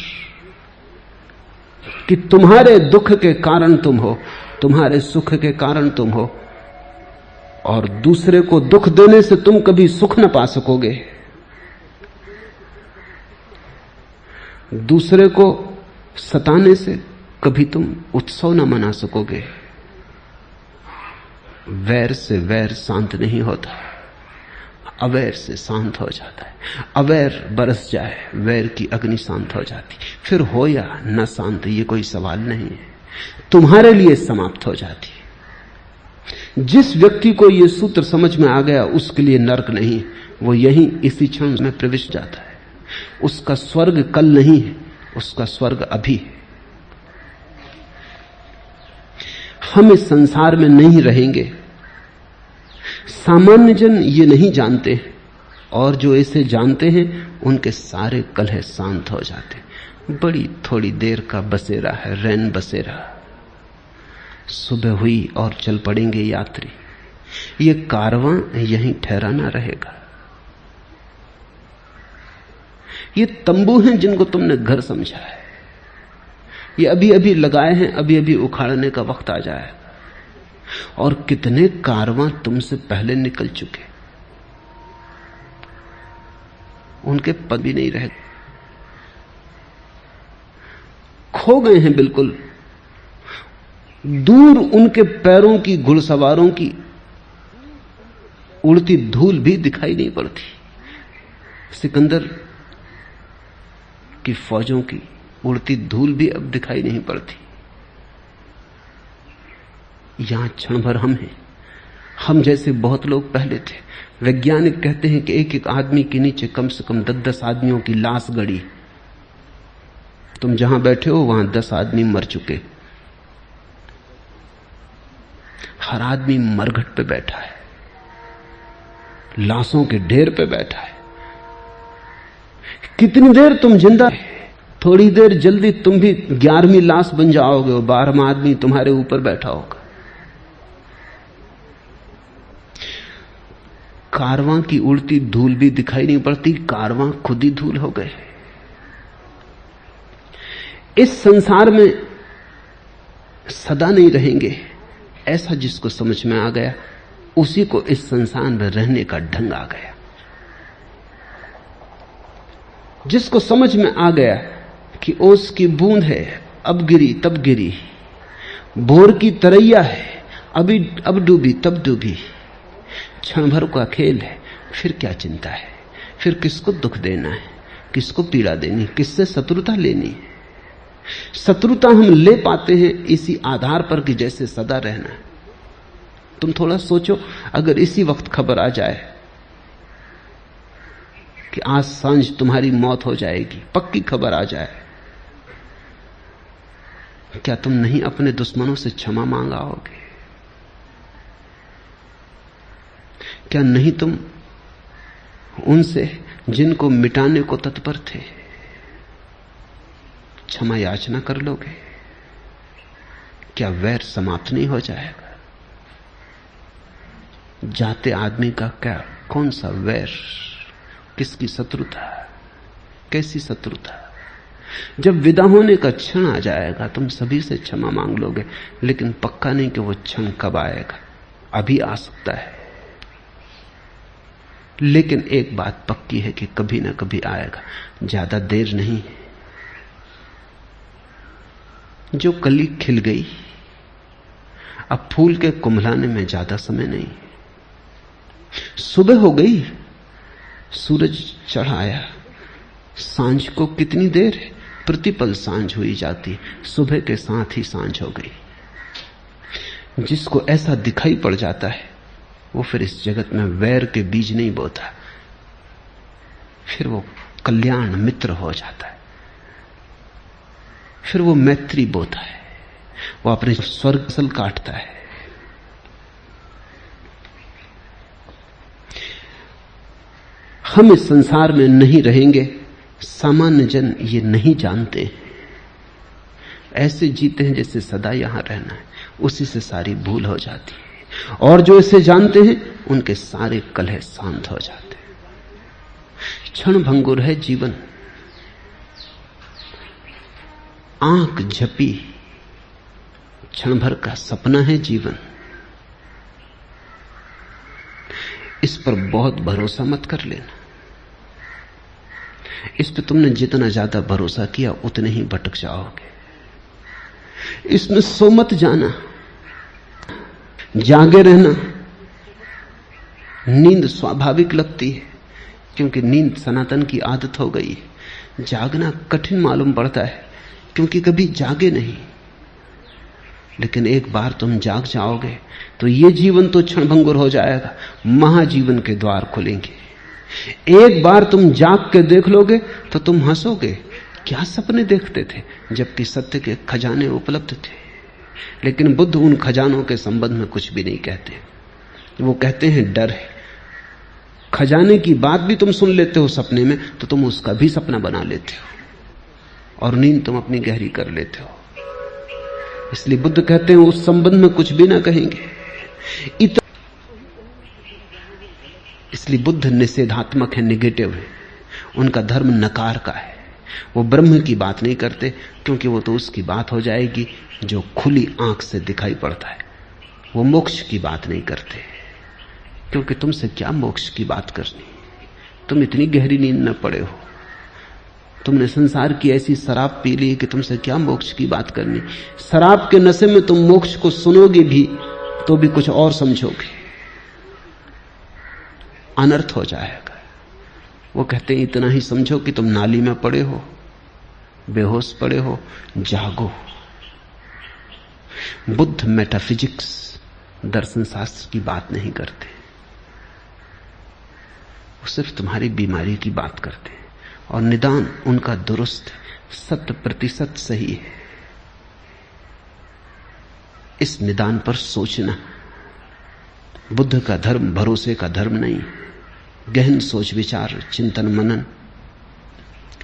कि तुम्हारे दुख के कारण तुम हो, तुम्हारे सुख के कारण तुम हो, और दूसरे को दुख देने से तुम कभी सुख न पा सकोगे, दूसरे को सताने से कभी तुम उत्सव न मना सकोगे। वैर से वैर शांत नहीं होता, अवैर से शांत हो जाता है। अवैर बरस जाए, वैर की अग्नि शांत हो जाती, फिर हो या न शांत ये कोई सवाल नहीं है, तुम्हारे लिए समाप्त हो जाती। जिस व्यक्ति को यह सूत्र समझ में आ गया उसके लिए नरक नहीं, वो यहीं इसी क्षण में प्रविष्ट जाता है। उसका स्वर्ग कल नहीं है, उसका स्वर्ग अभी है। हम इस संसार में नहीं रहेंगे, सामान्य जन ये नहीं जानते, और जो इसे जानते हैं उनके सारे कलह शांत हो जाते। बड़ी थोड़ी देर का बसेरा है, रैन बसेरा। सुबह हुई और चल पड़ेंगे यात्री, ये कारवां यहीं ठहरा ना रहेगा। ये तंबू हैं जिनको तुमने घर समझा है, ये अभी अभी लगाए हैं, अभी अभी उखाड़ने का वक्त आ जाएगा। और कितने कारवां तुमसे पहले निकल चुके, उनके पद भी नहीं रहे, खो गए हैं बिल्कुल। दूर उनके पैरों की, घुड़सवारों की उड़ती धूल भी दिखाई नहीं पड़ती। सिकंदर की फौजों की उड़ती धूल भी अब दिखाई नहीं पड़ती। यहां क्षण भर हम हैं, हम जैसे बहुत लोग पहले थे। वैज्ञानिक कहते हैं कि एक एक आदमी के नीचे कम से कम 10-10 आदमियों की लाश गड़ी। तुम जहां बैठे हो वहां 10 आदमी मर चुके। हर आदमी मरघट पे बैठा है, लाशों के ढेर पे बैठा है। कितनी देर तुम जिंदा है? थोड़ी देर जल्दी तुम भी 11वीं लाश बन जाओगे और 12वां आदमी तुम्हारे ऊपर बैठा होगा। कारवां की उड़ती धूल भी दिखाई नहीं पड़ती, कारवां खुद ही धूल हो गए। इस संसार में सदा नहीं रहेंगे, ऐसा जिसको समझ में आ गया उसी को इस संसार में रहने का ढंग आ गया। जिसको समझ में आ गया कि ओस की बूंद है, अब गिरी तब गिरी, भोर की तरैया है, अभी अब डूबी तब डूबी, क्षण भर का खेल है, फिर क्या चिंता है? फिर किसको दुख देना है, किसको पीड़ा देनी, किससे शत्रुता लेनी है? शत्रुता हम ले पाते हैं इसी आधार पर कि जैसे सदा रहना है। तुम थोड़ा सोचो, अगर इसी वक्त खबर आ जाए कि आज सांझ तुम्हारी मौत हो जाएगी, पक्की खबर आ जाए, क्या तुम नहीं अपने दुश्मनों से क्षमा मांगाओगे? क्या नहीं तुम उनसे जिनको मिटाने को तत्पर थे क्षमा याचना कर लोगे? क्या वैर समाप्त नहीं हो जाएगा? जाते आदमी का क्या, कौन सा वैर, किसकी शत्रुता, कैसी शत्रुता? जब विदा होने का क्षण आ जाएगा तुम सभी से क्षमा मांग लोगे, लेकिन पक्का नहीं कि वो क्षण कब आएगा। अभी आ सकता है, लेकिन एक बात पक्की है कि कभी ना कभी आएगा, ज्यादा देर नहीं है। जो कली खिल गई, अब फूल के कुम्हलाने में ज्यादा समय नहीं। सुबह हो गई, सूरज चढ़ आया, सांझ को कितनी देर है? प्रतिपल सांझ हुई जाती, सुबह के साथ ही सांझ हो गई। जिसको ऐसा दिखाई पड़ जाता है वो फिर इस जगत में वैर के बीज नहीं बोता, फिर वो कल्याण मित्र हो जाता है, फिर वो मैत्री बोता है, वो अपने स्वर्ग सल काटता है। हम इस संसार में नहीं रहेंगे, सामान्य जन ये नहीं जानते, ऐसे जीते हैं जैसे सदा यहां रहना है, उसी से सारी भूल हो जाती है। और जो इसे जानते हैं उनके सारे कलह शांत हो जाते हैं। क्षण भंगुर है जीवन, आंख झपी, क्षण भर का सपना है जीवन। इस पर बहुत भरोसा मत कर लेना। इस पर तुमने जितना ज्यादा भरोसा किया उतने ही भटक जाओगे। इसमें सो मत जाना, जागे रहना। नींद स्वाभाविक लगती है क्योंकि नींद सनातन की आदत हो गई है। जागना कठिन मालूम पड़ता है क्योंकि कभी जागे नहीं, लेकिन एक बार तुम जाग जाओगे तो ये जीवन तो क्षणभंगुर हो जाएगा, महाजीवन के द्वार खुलेंगे। एक बार तुम जाग के देख लोगे तो तुम हंसोगे, क्या सपने देखते थे, जबकि सत्य के खजाने उपलब्ध थे। लेकिन बुद्ध उन खजानों के संबंध में कुछ भी नहीं कहते, वो कहते हैं डर है। खजाने की बात भी तुम सुन लेते हो सपने में तो तुम उसका भी सपना बना लेते हो और नींद तुम अपनी गहरी कर लेते हो। इसलिए बुद्ध कहते हैं उस संबंध में कुछ भी ना कहेंगे। इसलिए बुद्ध निषेधात्मक है, निगेटिव है। उनका धर्म नकार का है। वो ब्रह्म की बात नहीं करते क्योंकि वो तो उसकी बात हो जाएगी जो खुली आंख से दिखाई पड़ता है। वो मोक्ष की बात नहीं करते क्योंकि तुमसे क्या मोक्ष की बात करनी, तुम इतनी गहरी नींद में पड़े हो, तुमने संसार की ऐसी शराब पी ली कि तुमसे क्या मोक्ष की बात करनी। शराब के नशे में तुम मोक्ष को सुनोगे भी तो भी कुछ और समझोगे, अनर्थ हो जाएगा। वो कहते हैं इतना ही समझो कि तुम नाली में पड़े हो बेहोश पड़े हो, जागो। बुद्ध मेटाफिजिक्स, दर्शन शास्त्र की बात नहीं करते, वो सिर्फ तुम्हारी बीमारी की बात करते हैं, और निदान उनका दुरुस्त 100% सही है। इस निदान पर सोचना। बुद्ध का धर्म भरोसे का धर्म नहीं, गहन सोच विचार, चिंतन मनन,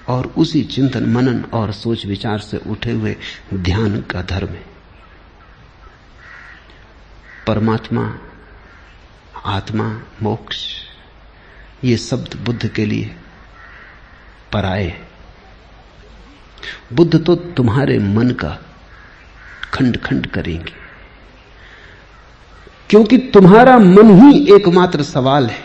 और उसी चिंतन मनन और सोच विचार से उठे हुए ध्यान का धर्म है। परमात्मा, आत्मा, मोक्ष, ये शब्द बुद्ध के लिए पराये हैं। बुद्ध तो तुम्हारे मन का खंड खंड करेंगे, क्योंकि तुम्हारा मन ही एकमात्र सवाल है।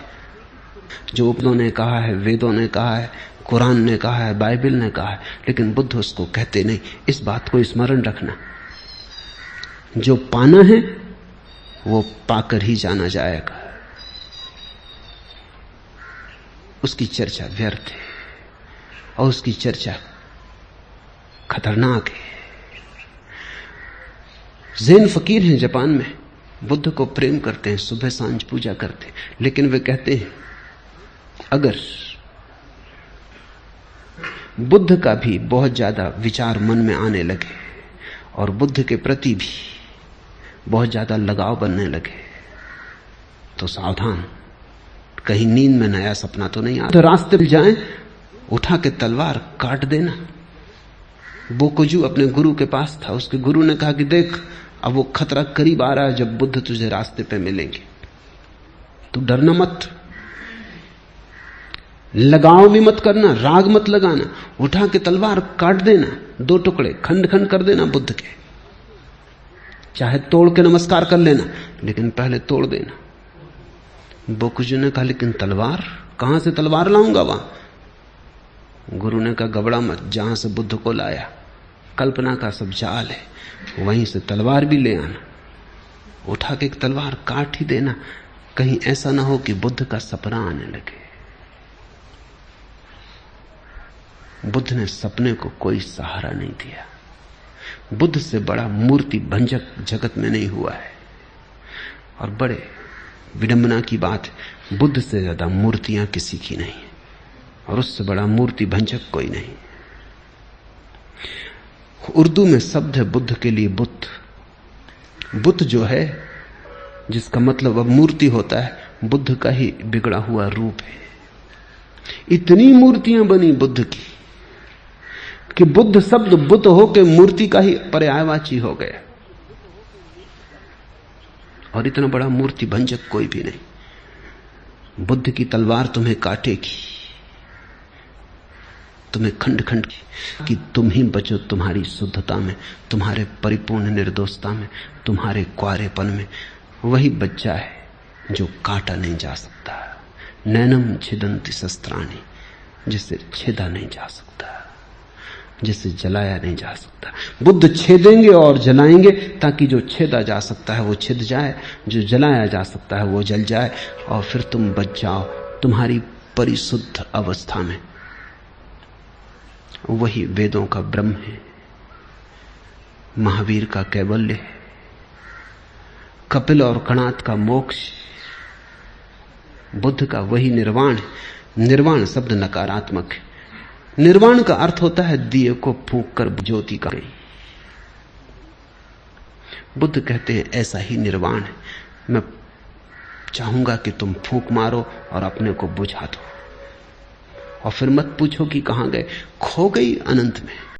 जो उपनिषदों ने कहा है, वेदों ने कहा है, कुरान ने कहा है, बाइबल ने कहा है, लेकिन बुद्ध उसको कहते नहीं। इस बात को स्मरण रखना, जो पाना है वो पाकर ही जाना जाएगा। उसकी चर्चा व्यर्थ है और उसकी चर्चा खतरनाक है। ज़ेन फकीर हैं जापान में, बुद्ध को प्रेम करते हैं, सुबह सांझ पूजा करते हैं, लेकिन वे कहते हैं अगर बुद्ध का भी बहुत ज्यादा विचार मन में आने लगे और बुद्ध के प्रति भी बहुत ज्यादा लगाव बनने लगे तो सावधान, कहीं नींद में नया सपना तो नहीं आता। तो रास्ते पर जाएं, उठा के तलवार काट देना। बोकुजू अपने गुरु के पास था, उसके गुरु ने कहा कि देख, अब वो खतरा करीब आ रहा है जब बुद्ध तुझे रास्ते पे मिलेंगे, तू डरना मत, लगाव भी मत करना, राग मत लगाना, उठा के तलवार काट देना, 2 टुकड़े खंड खंड कर देना बुद्ध के, चाहे तोड़ के नमस्कार कर लेना, लेकिन पहले तोड़ देना। बोकुजू ने कहा लेकिन तलवार, कहां से तलवार लाऊंगा वहां? गुरु ने कहा घबरा मत, जहां से बुद्ध को लाया कल्पना का सब जाल है, वहीं से तलवार भी ले आना, उठा के एक तलवार काट ही देना, कहीं ऐसा ना हो कि बुद्ध का सपना आने लगे। बुद्ध ने सपने को कोई सहारा नहीं दिया। बुद्ध से बड़ा मूर्ति भंजक जगत में नहीं हुआ है, और बड़े विडंबना की बात है, बुद्ध से ज्यादा मूर्तियां किसी की नहीं, और उससे बड़ा मूर्ति भंजक कोई नहीं। उर्दू में शब्द है बुद्ध के लिए बुद्ध। बुद्ध जो है, जिसका मतलब अब मूर्ति होता है, बुद्ध का ही बिगड़ा हुआ रूप है। इतनी मूर्तियां बनी बुद्ध की कि बुद्ध शब्द बुद्ध होकर मूर्ति का ही पर्यायवाची हो गया, और इतना बड़ा मूर्ति भंजक कोई भी नहीं। बुद्ध की तलवार तुम्हें काटेगी, तुम्हें खंड खंड कि तुम ही बचो तुम्हारी शुद्धता में, तुम्हारे परिपूर्ण निर्दोषता में, तुम्हारे क्वारेपन में। वही बच्चा है जो काटा नहीं जा सकता, नैनम छिदन्ति शस्त्राणि, जिसे छेदा नहीं जा सकता, जिसे जलाया नहीं जा सकता। बुद्ध छेदेंगे और जलाएंगे ताकि जो छेदा जा सकता है वो छिद जाए, जो जलाया जा सकता है वो जल जाए, और फिर तुम बच जाओ तुम्हारी परिशुद्ध अवस्था में। वही वेदों का ब्रह्म है, महावीर का कैवल्य है, कपिल और कणाद का मोक्ष, बुद्ध का वही निर्वाण है। निर्वाण शब्द नकारात्मक है। निर्वाण का अर्थ होता है दिए को फूंक कर ज्योति का गई। बुद्ध कहते हैं ऐसा ही निर्वाण है। मैं चाहूंगा कि तुम फूंक मारो और अपने को बुझा दो, और फिर मत पूछो कि कहां गए, खो गई अनंत में।